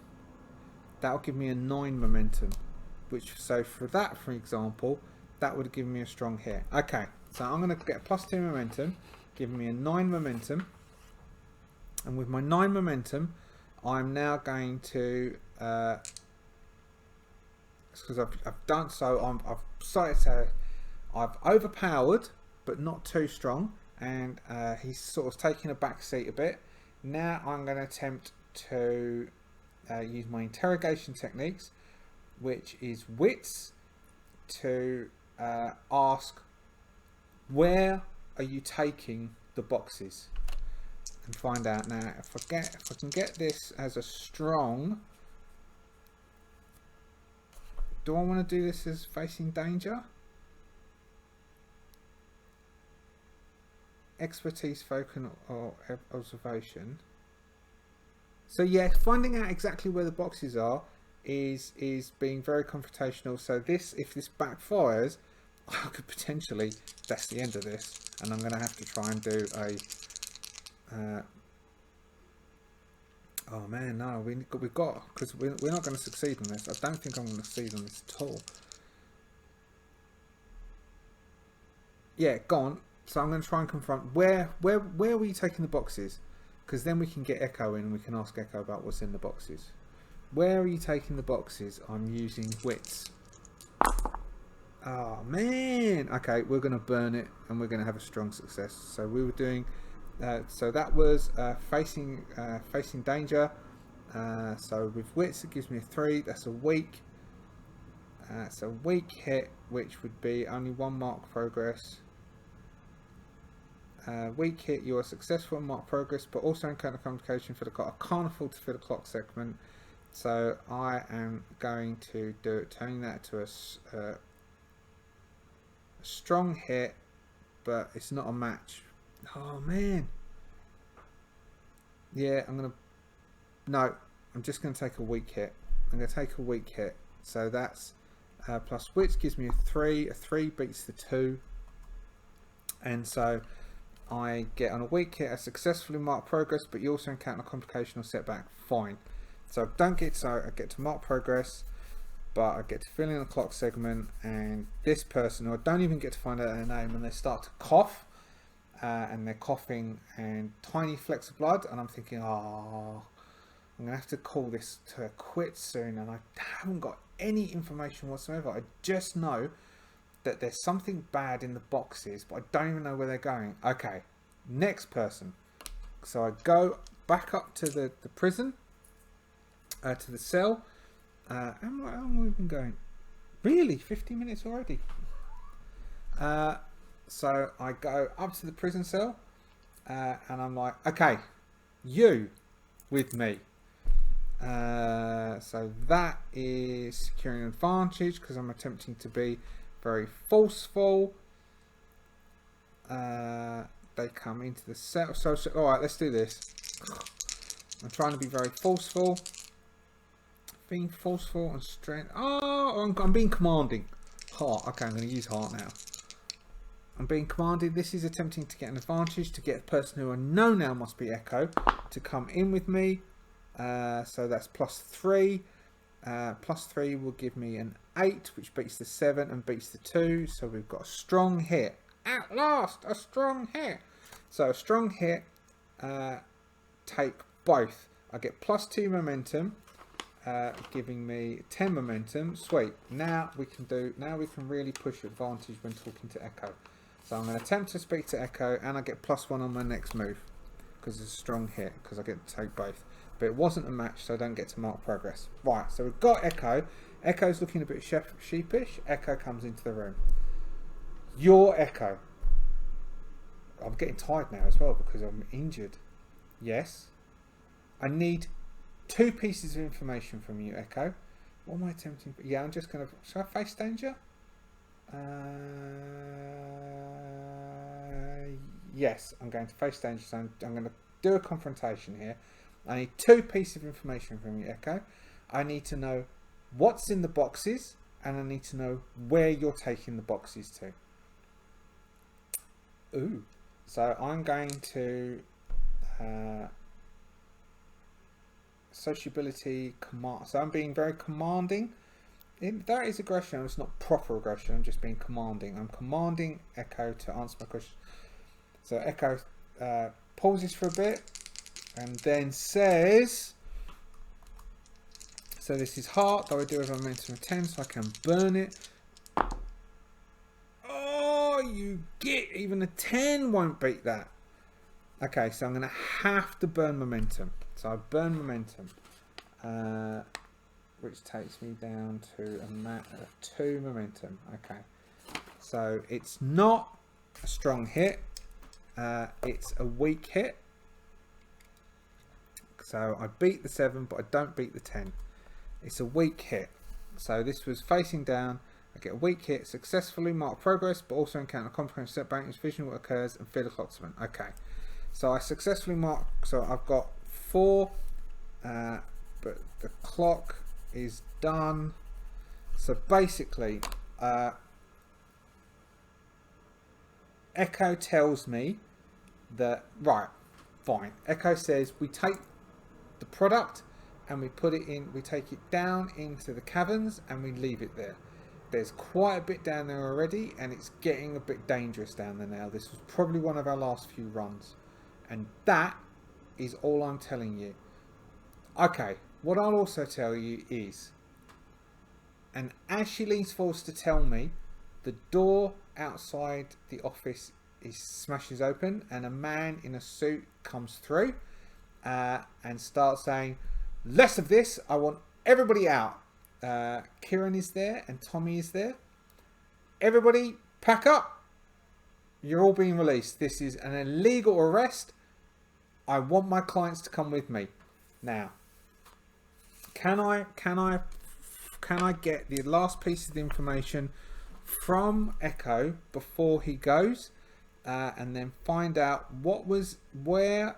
That'll give me a 9 momentum. So for that, for example, that would give me a strong hit. Okay, so I'm going to get +2 momentum, giving me a 9 momentum. And with my 9 momentum, I'm now going to, because I've done so, I've overpowered, but not too strong, and he's sort of taking a back seat a bit. Now I'm going to attempt to use my interrogation techniques, which is wits, to ask, where are you taking the boxes, and find out. Now if I can get this as a strong, do I want to do this as facing danger? Expertise, focus, or observation. So yeah, finding out exactly where the boxes are is being very confrontational. So this, if this backfires, I could potentially, that's the end of this, and I'm going to have to try and do a oh man, no, we've got, because we're not going to succeed on this. I don't think I'm going to succeed on this at all. Yeah, gone. So I'm going to try and confront, where were you taking the boxes? Because then we can get Echo in and we can ask Echo about what's in the boxes. Where are you taking the boxes? I'm using wits. Oh man. Okay, we're going to burn it and we're going to have a strong success. So we were doing, so that was facing danger. So with wits it gives me a 3. That's a weak. It's a weak hit, which would be only 1 mark progress. Weak hit, you are successful in mark progress, but also encounter complication for the clock. I can't afford to fit a clock segment, so I am going to do it, turning that to a strong hit, but it's not a match. Oh man. Yeah, no, I'm just going to take a weak hit. I'm going to take a weak hit. So that's plus wits gives me a 3. A 3 beats the 2. And so I get on a weak hit, I successfully mark progress, but you also encounter a complication or setback. Fine. So I get to mark progress, but I get to fill in a clock segment, and this person, or I don't even get to find out their name, and they start to cough, and they're coughing and tiny flecks of blood, and I'm thinking, oh, I'm gonna have to call this to a quit soon, and I haven't got any information whatsoever. I just know that there's something bad in the boxes, but I don't even know where they're going. Okay, next person. So I go back up to the prison, to the cell. How long have we been going? Really, 50 minutes already. So I go up to the prison cell, and I'm like, okay, you with me. So that is securing an advantage because I'm attempting to be very forceful. They come into the cell. So alright, let's do this. I'm trying to be very forceful. Being forceful and strength. Oh, I'm being commanding. Heart. Okay, I'm going to use heart now. I'm being commanded. This is attempting to get an advantage to get the person who I know now must be Echo to come in with me. So that's plus 3. Plus 3 will give me an 8, which beats the 7 and beats the 2. So we've got a strong hit. At last, a strong hit. So a strong hit. Take both. I get plus 2 momentum, giving me 10 momentum. Sweet. Now we can really push advantage when talking to Echo. So I'm going to attempt to speak to Echo, and I get plus 1 on my next move because it's a strong hit, because I get to take both. But it wasn't a match, so I don't get to mark progress. Right, so we've got Echo. Echo's looking a bit sheepish. Echo comes into the room. You're Echo. I'm getting tired now as well because I'm injured. Yes. I need 2 pieces of information from you, Echo. What am I attempting? Yeah, I'm just going to... Should I face danger? Yes, I'm going to face danger, so I'm going to do a confrontation here. I need 2 pieces of information from you, Echo. I need to know what's in the boxes, and I need to know where you're taking the boxes to. Ooh. So I'm going to sociability command. So I'm being very commanding. That is aggression. It's not proper aggression. I'm just being commanding. I'm commanding Echo to answer my question. So Echo pauses for a bit and then says, so this is heart, though I do have a momentum of 10, so I can burn it. Oh, you get, even a 10 won't beat that. Okay, so I'm going to have to burn momentum. So I burn momentum, which takes me down to a mat of 2 momentum. Okay, so it's not a strong hit, it's a weak hit. So I beat the 7, but I don't beat the 10. It's a weak hit. So this was facing down. I get a weak hit, successfully mark progress, but also encounter a comprehensive setback. Its vision what occurs and feel the clock spin. Okay, so I successfully mark. So I've got 4, but the clock is done. So basically, Echo tells me that right, fine. Echo says we take the product and we put it in, we take it down into the caverns and we leave it there. There's quite a bit down there already and it's getting a bit dangerous down there now. This was probably one of our last few runs, and that is all I'm telling you. Okay, what I'll also tell you is, and as she leans forward to tell me, the door outside the office smashes open and a man in a suit comes through and starts saying, less of this, I want everybody out. Kieran is there and Tommy is there. Everybody pack up. You're all being released. This is an illegal arrest. I want my clients to come with me. Now, can I get the last piece of the information from Echo before he goes, and then find out where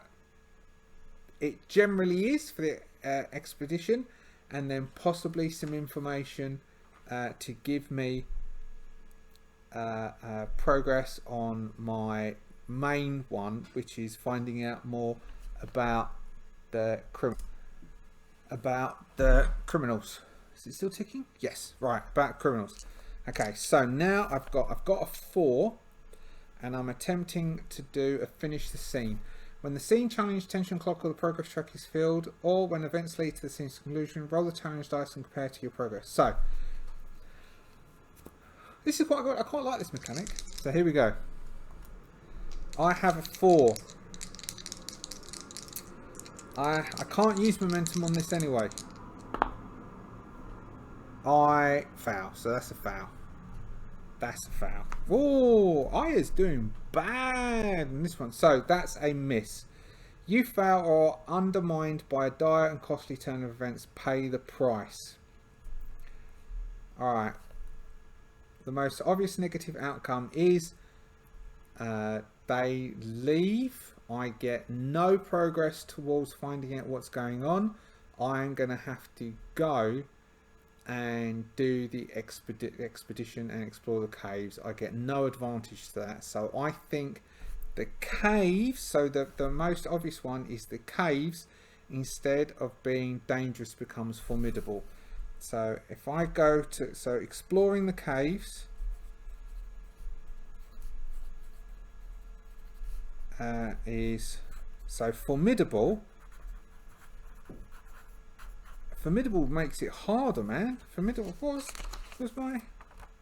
it generally is for the expedition, and then possibly some information to give me progress on my main one, which is finding out more about the criminals. Is it still ticking? Yes, right, about criminals. Okay, so now I've got a 4, and I'm attempting to finish the scene. When the scene challenge tension clock or the progress track is filled, or when events lead to the scene's conclusion, roll the challenge dice and compare to your progress. So this is quite good. I quite like this mechanic. So here we go. I have a 4. I can't use momentum on this anyway. I foul, so that's a foul. That's a foul. Oh, Aija's doing bad in this one. So that's a miss. You fail or are undermined by a dire and costly turn of events. Pay the price. Alright. The most obvious negative outcome is they leave. I get no progress towards finding out what's going on. I'm going to have to go and do the expedition and explore the caves. I get no advantage to that. So I think the caves, so the most obvious one is the caves, instead of being dangerous becomes formidable. So if I go to, so exploring the caves is, so formidable. Formidable makes it harder, man. Formidable was my...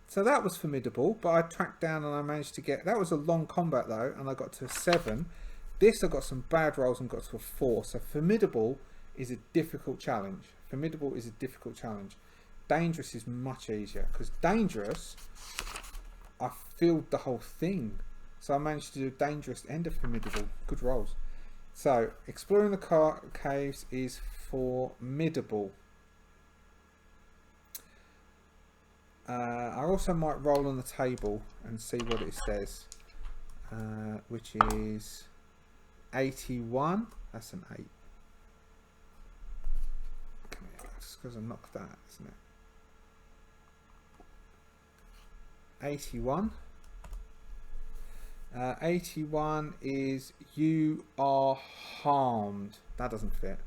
So that was formidable, but I tracked down and I managed to get... That was a long combat though, and I got to a 7. This I got some bad rolls and got to a 4. So formidable is a difficult challenge. Formidable is a difficult challenge. Dangerous is much easier, because dangerous, I filled the whole thing. So I managed to do dangerous and a formidable. Good rolls. So exploring the caves is formidable. I also might roll on the table and see what it says, which is 81. That's an 8. Come here, that's because I knocked that, isn't it? 81. 81 is you are harmed. That doesn't fit.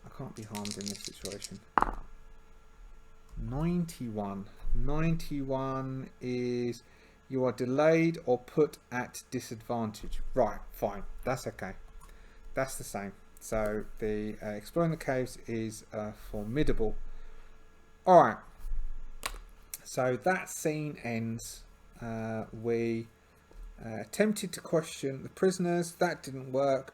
I can't be harmed in this situation. 91. 91 is you are delayed or put at disadvantage. Right, fine. That's okay. That's the same. So the exploring the caves is formidable. Alright. So that scene ends. We attempted to question the prisoners. That didn't work.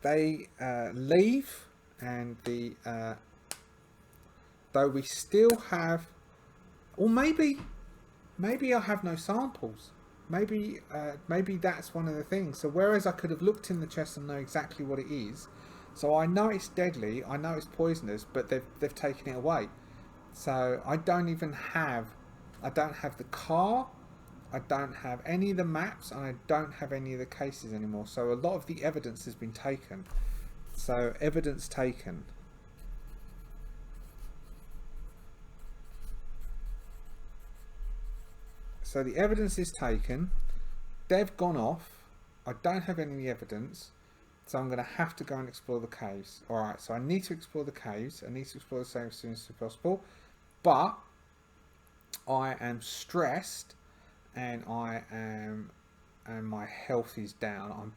they leave, and the though we still have, or maybe I have no samples. Maybe that's one of the things. So whereas I could have looked in the chest and know exactly what it is, so I know it's deadly, I know it's poisonous, but they've taken it away. So I don't have the car, I don't have any of the maps, and I don't have any of the cases anymore. So a lot of the evidence has been taken. So evidence taken. So the evidence is taken. They've gone off. I don't have any evidence. So I'm going to have to go and explore the caves. Alright, so I need to explore the caves. I need to explore the caves as soon as possible. But I am stressed, and and my health is down.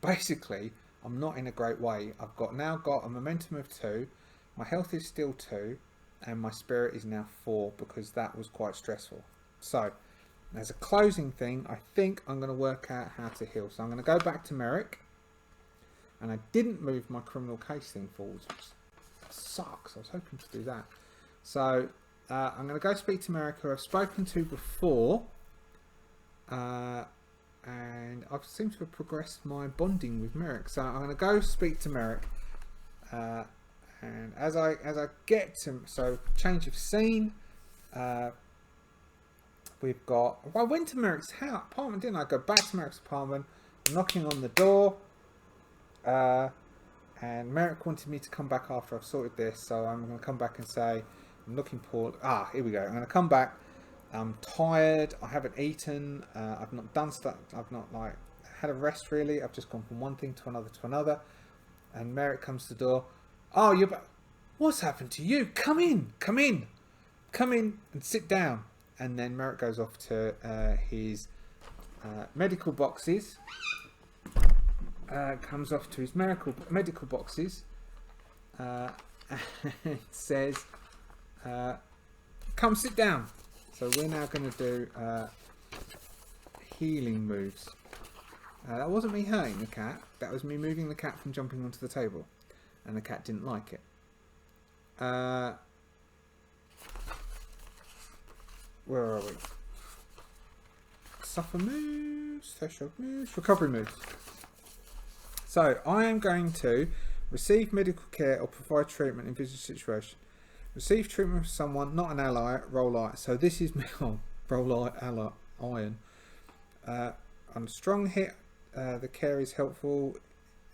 I'm not in a great way. I've now got a momentum of 2. My health is still 2. And my spirit is now 4 because that was quite stressful. So as a closing thing, I think I'm going to work out how to heal. So I'm going to go back to Merrick. And I didn't move my criminal case thing forwards. That sucks. I was hoping to do that. So I'm going to go speak to Merrick, who I've spoken to before. And I seem to have progressed my bonding with Merrick. So I'm going to go speak to Merrick. And as I get to... So change of scene. We've got... Well, I went to Merrick's apartment, didn't I? Go back to Merrick's apartment. I'm knocking on the door. And Merrick wanted me to come back after I've sorted this. So I'm going to come back and say, I'm looking poor. Here we go. I'm going to come back. I'm tired. I haven't eaten. I've not done stuff. I've not had a rest really. I've just gone from one thing to another. And Merrick comes to the door. Oh, you're back. What's happened to you? Come in and sit down. And then Merrick goes off to his medical boxes. Comes off to his medical boxes. And says, come sit down. So we're now going to do healing moves. That wasn't me hurting the cat. That was me moving the cat from jumping onto the table. And the cat didn't like it. Where are we? Suffer moves, threshold moves, recovery moves. So I am going to receive medical care or provide treatment in visitor situation. Receive treatment from someone, not an ally, roll iron. So this is roll iron. On a strong hit, the care is helpful.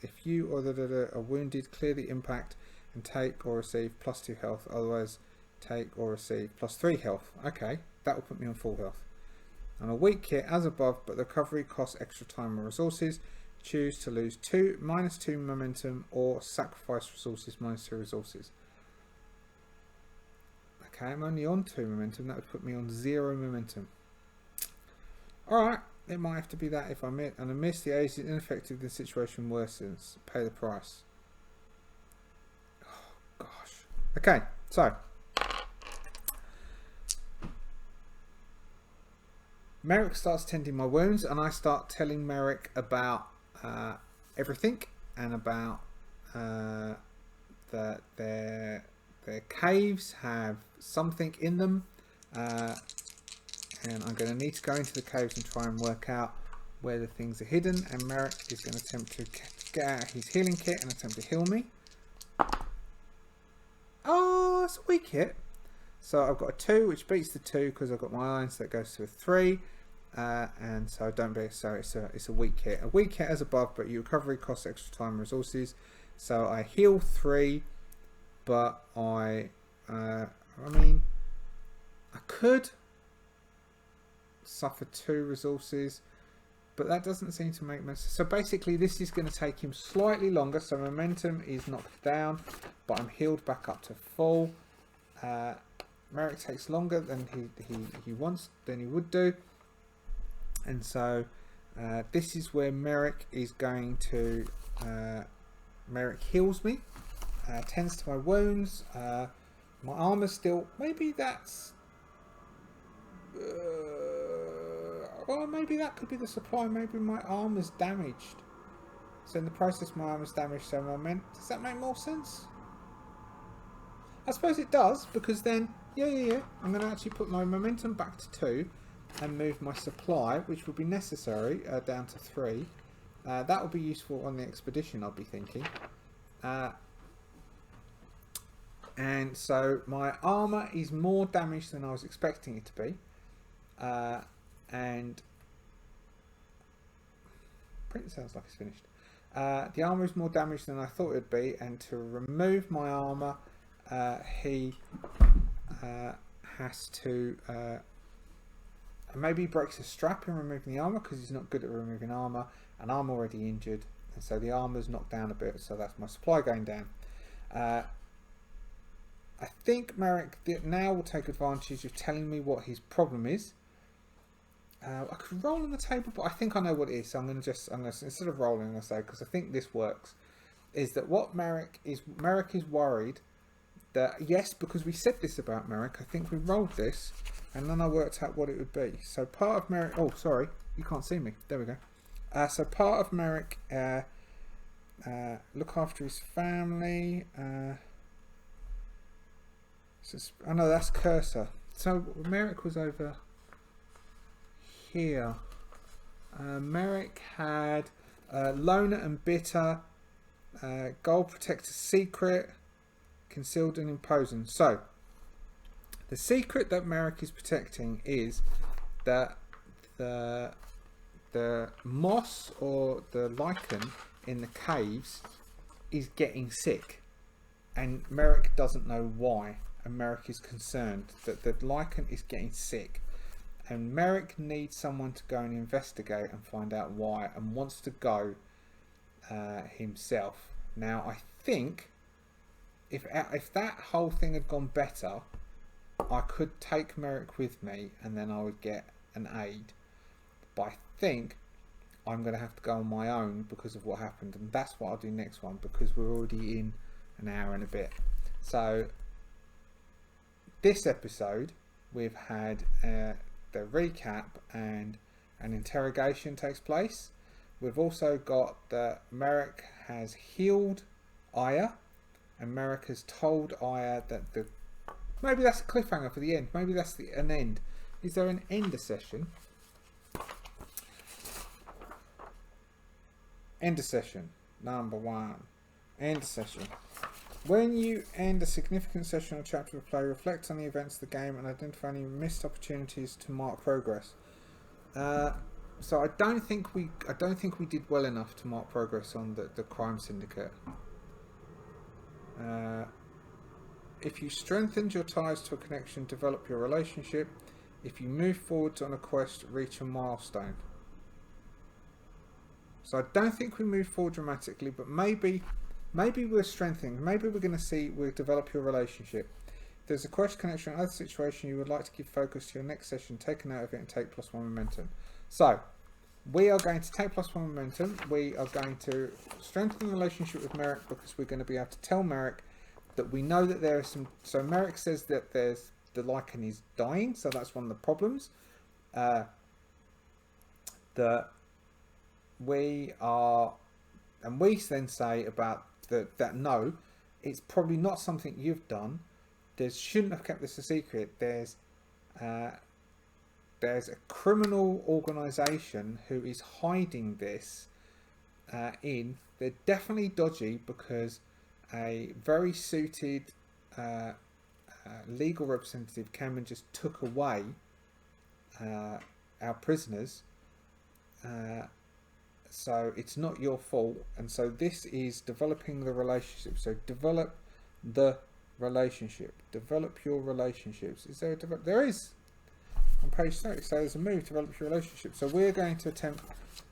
If you or are wounded, clear the impact and take or receive +2 health. Otherwise, take or receive +3 health. Okay, that will put me on full health. On a weak hit, as above, but the recovery costs extra time or resources. Choose to lose -2 momentum or sacrifice resources -2 resources. Okay, I'm only on 2 momentum. That would put me on 0 momentum. Alright, it might have to be that if I miss. And I miss, the aid is ineffective, the situation worsens. Pay the price. Oh, gosh. Okay, so. Merrick starts tending my wounds, and I start telling Merrick about everything, and about that their caves have something in them, and I'm going to need to go into the caves and try and work out where the things are hidden. And Merrick is going to attempt to get out his healing kit and attempt to heal me. Oh, it's a weak hit. So I've got a 2, which beats the 2 because I've got my iron, so that goes to a 3. And so don't be so it's a weak hit. A weak hit as above, but your recovery costs extra time and resources. So I heal 3, but I mean, I could suffer 2 resources, but that doesn't seem to make much. So basically, this is going to take him slightly longer. So momentum is knocked down, but I'm healed back up to full. Merrick takes longer than he would do. And so this is where Merrick is going to Merrick heals me, tends to my wounds. My armor's still, maybe that's well, maybe that could be the supply. Maybe my armor's damaged, So in the process, my armor's damaged, so my does that make more sense? I suppose it does, because then, yeah. I'm going to actually put my momentum back to 2 and move my supply, which will be necessary, down to 3. That will be useful on the expedition, I'll be thinking. And so my armour is more damaged than I was expecting it to be. And print sounds like it's finished. The armour is more damaged than I thought it would be, and to remove my armour, he has to maybe he breaks a strap in removing the armour because he's not good at removing armour, and I'm already injured, and so the armour's knocked down a bit, so that's my supply going down. I think Merrick now will take advantage of telling me what his problem is. I could roll on the table, but I think I know what it is, so I'm going to instead of rolling, I'm going to say, because I think this works, is that what Merrick is worried that, yes, because we said this about Merrick, I think we rolled this, and then I worked out what it would be. So part of Merrick, oh, sorry, you can't see me, there we go. So part of Merrick, look after his family, oh no, that's Cursor. So Merrick was over here. Merrick had Loner and Bitter, Gold Protector Secret, Concealed and Imposing. So the secret that Merrick is protecting is that the moss or the lichen in the caves is getting sick, and Merrick doesn't know why, and Merrick is concerned that the lichen is getting sick, and Merrick needs someone to go and investigate and find out why, and wants to go himself. Now I think if that whole thing had gone better, I could take Merrick with me and then I would get an aid, but I think I'm going to have to go on my own because of what happened, and that's what I'll do next one, because we're already in an hour and a bit. So this episode we've had the recap, and an interrogation takes place. We've also got that Merrick has healed Aija, and Merrick has told Aija that maybe that's a cliffhanger for the end, maybe that's an end. Is there an end session? End session number 1. End session. When you end a significant session or chapter of play, reflect on the events of the game and identify any missed opportunities to mark progress. So I don't think we did well enough to mark progress on the crime syndicate. If you strengthened your ties to a connection, develop your relationship. If you move forward on a quest, reach a milestone. So I don't think we moved forward dramatically, but maybe we're strengthening. Maybe we're going to see we'll develop your relationship. If there's a quest, connection, or other situation you would like to give focus to your next session, take a note of it and take +1 momentum. So we are going to take +1 momentum. We are going to strengthen the relationship with Merrick, because we're going to be able to tell Merrick that we know that there are some. So Merrick says that the lichen is dying, so that's one of the problems. That we are, and we then say about that no, it's probably not something you've done. Shouldn't have kept this a secret. There's a criminal organisation who is hiding this they're definitely dodgy, because a very suited legal representative came and just took away our prisoners. So it's not your fault, and so this is developing the relationship. So develop the relationship. Develop your relationships. Is there a there is on page 30. So there's a move, develop your relationship. So we're going to attempt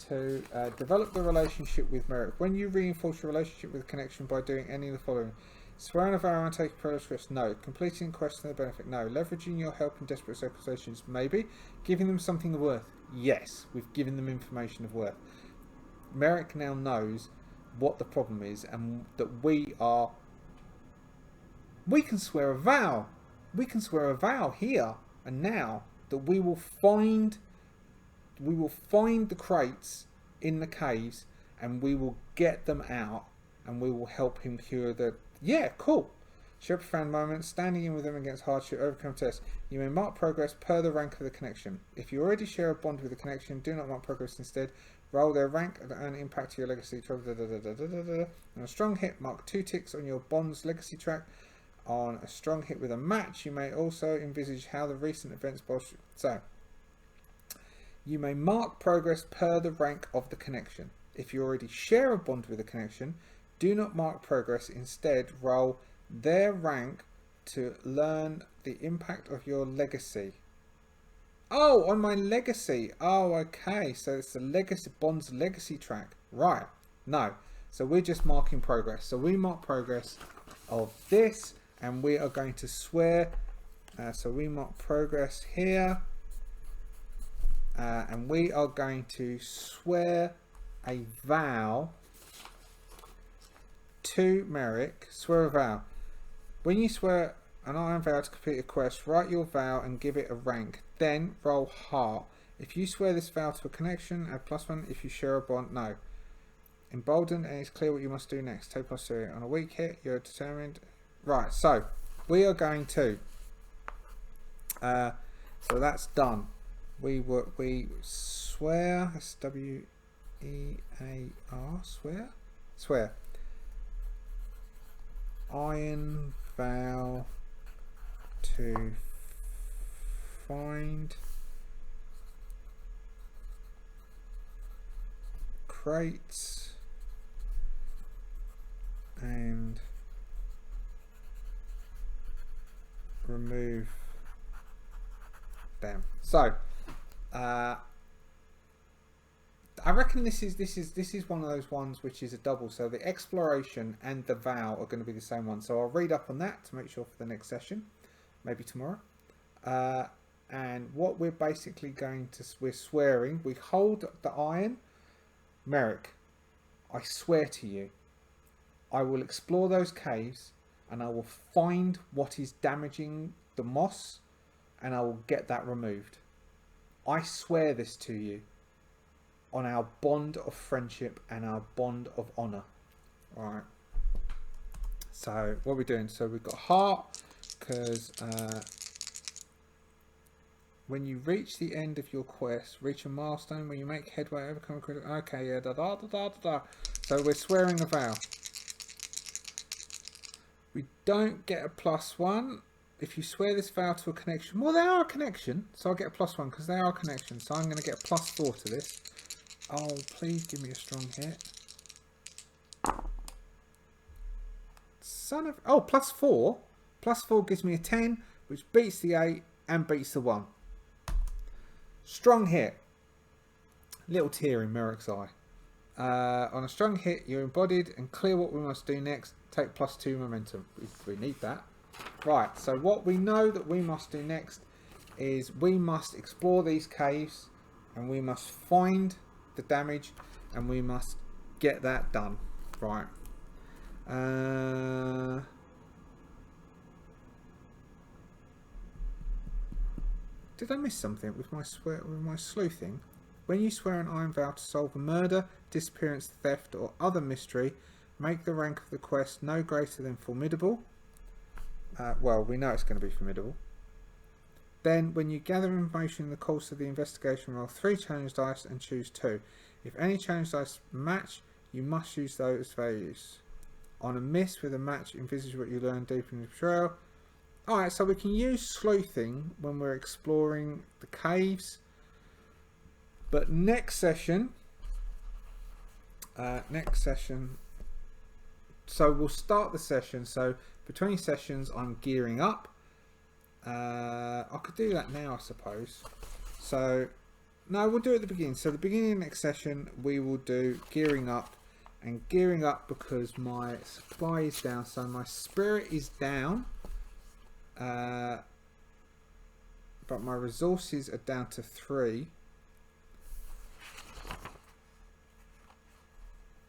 to develop the relationship with Merrick. When you reinforce your relationship with a connection by doing any of the following: swearing a vow and taking progress risks, no. Completing a quest and the benefit, no. Leveraging your help in desperate circumstances, maybe. Giving them something of worth, yes. We've given them information of worth. Merrick now knows what the problem is, and that we can swear a vow. We can swear a vow here and now that we will find the crates in the caves, and we will get them out, and we will help him cure the... Yeah, cool. Share profound moments, standing in with them against hardship, overcome tests. You may mark progress per the rank of the connection. If you already share a bond with the connection, do not mark progress instead. Roll their rank and impact to your legacy. On a strong hit, mark 2 ticks on your bond's legacy track. On a strong hit with a match, you may also envisage how the recent events... So, you may mark progress per the rank of the connection. If you already share a bond with the connection, do not mark progress. Instead, roll their rank to learn the impact of your legacy. Oh, on my legacy. Oh, okay. So it's the legacy bond's legacy track. Right. No. So we're just marking progress. So we mark progress of this, and we are going to swear. So we mark progress here. And we are going to swear a vow to Merrick. Swear a vow. When you swear an iron vow to complete a quest, write your vow and give it a rank. Then roll heart. If you swear this vow to a connection, add +1. If you share a bond, no. Emboldened, and it's clear what you must do next. Take +3. On a weak hit, you're determined. Right, so we are going to. So that's done. We swear. SWEAR. Swear. Iron vow to find crates and remove them. So I reckon this is one of those ones which is a double. So the exploration and the vow are going to be the same one. So I'll read up on that to make sure for the next session, maybe tomorrow. And what we're basically going to, we're swearing. We hold the iron. Merrick, I swear to you, I will explore those caves and I will find what is damaging the moss, and I will get that removed. I swear this to you on our bond of friendship and our bond of honour. Alright. So what are we doing? So we've got heart, because when you reach the end of your quest, reach a milestone when you make headway, overcome a critical... Okay, yeah, So we're swearing a vow. We don't get a +1 if you swear this vow to a connection. Well, they are a connection, so I'll get a +1 because they are a connection. So I'm going to get a +4 to this. Oh, please give me a strong hit. Son of... Oh, +4. +4 gives me a 10, which beats the 8 and beats the 1. Strong hit. Little tear in Merrick's eye. On a strong hit, you're embodied and clear what we must do next. Take +2 momentum. We need that. Right, so what we know that we must do next is we must explore these caves and we must find the damage and we must get that done. Right. Did I miss something with my sleuthing? When you swear an iron vow to solve a murder, disappearance, theft, or other mystery, make the rank of the quest no greater than formidable. Well, we know it's going to be formidable. Then, when you gather information in the course of the investigation, roll 3 challenge dice and choose 2. If any challenge dice match, you must use those values. On a miss with a match, envisage what you learn deep in the trail. Alright, so we can use sleuthing when we're exploring the caves. But next session, so we'll start the session. So between sessions, I'm gearing up. I could do that now, I suppose. So no, we'll do it at the beginning. So the beginning of the next session, we will do gearing up, and gearing up because my supply is down. So my spirit is down, but my resources are down to 3.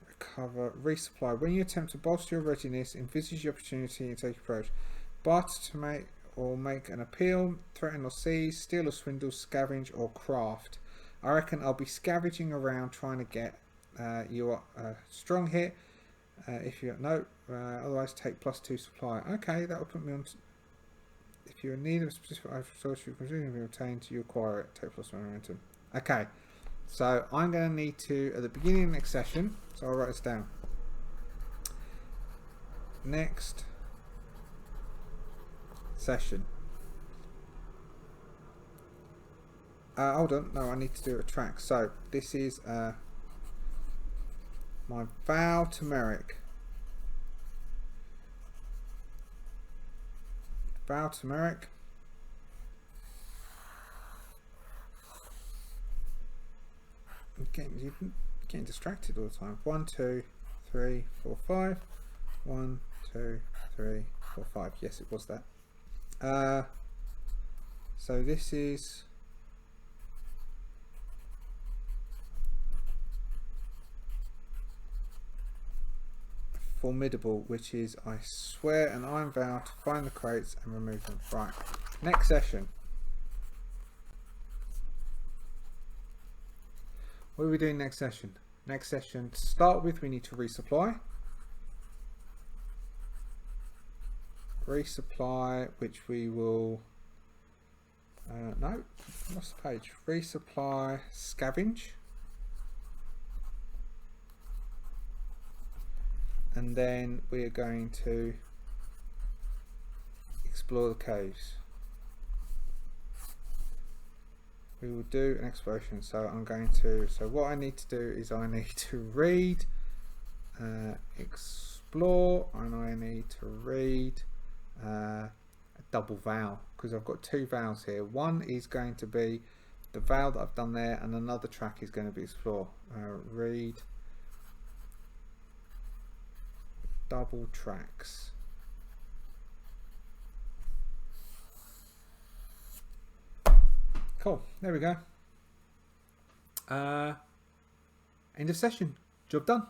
Recover, resupply. When you attempt to bolster your readiness, envisage the opportunity and take approach. Barter to make or make an appeal, threaten or seize, steal or swindle, scavenge or craft. I reckon I'll be scavenging around trying to get you are strong hit. If you no, otherwise take +2 supply. Okay, that will put me on. If you're in need of a specific resource, you can presumably be obtained. You acquire it. Take +1 momentum. Okay, so I'm going to need to at the beginning of the next session. So I'll write this down. Next session. Hold on, no, I need to do a track. So this is my vow to Merrick. Vow to Merrick. You're getting distracted all the time. 1, 2, 3, 4, 5. 1, 2, 3, 4, 5. Yes, it was that. So this is formidable, which is I swear an iron vow to find the crates and remove them. Right, next session. What are we doing next session? Next session, to start with, we need to resupply. Resupply, which we will no, lost the page. Resupply, scavenge, and then we are going to explore the caves. We will do an exploration. So I'm going to, so what I need to do is I need to read explore, and I need to read a double vow, because I've got 2 vows here. One is going to be the vow that I've done there, and another track is going to be explore. Read double tracks. Cool, there we go. End of session. Job done.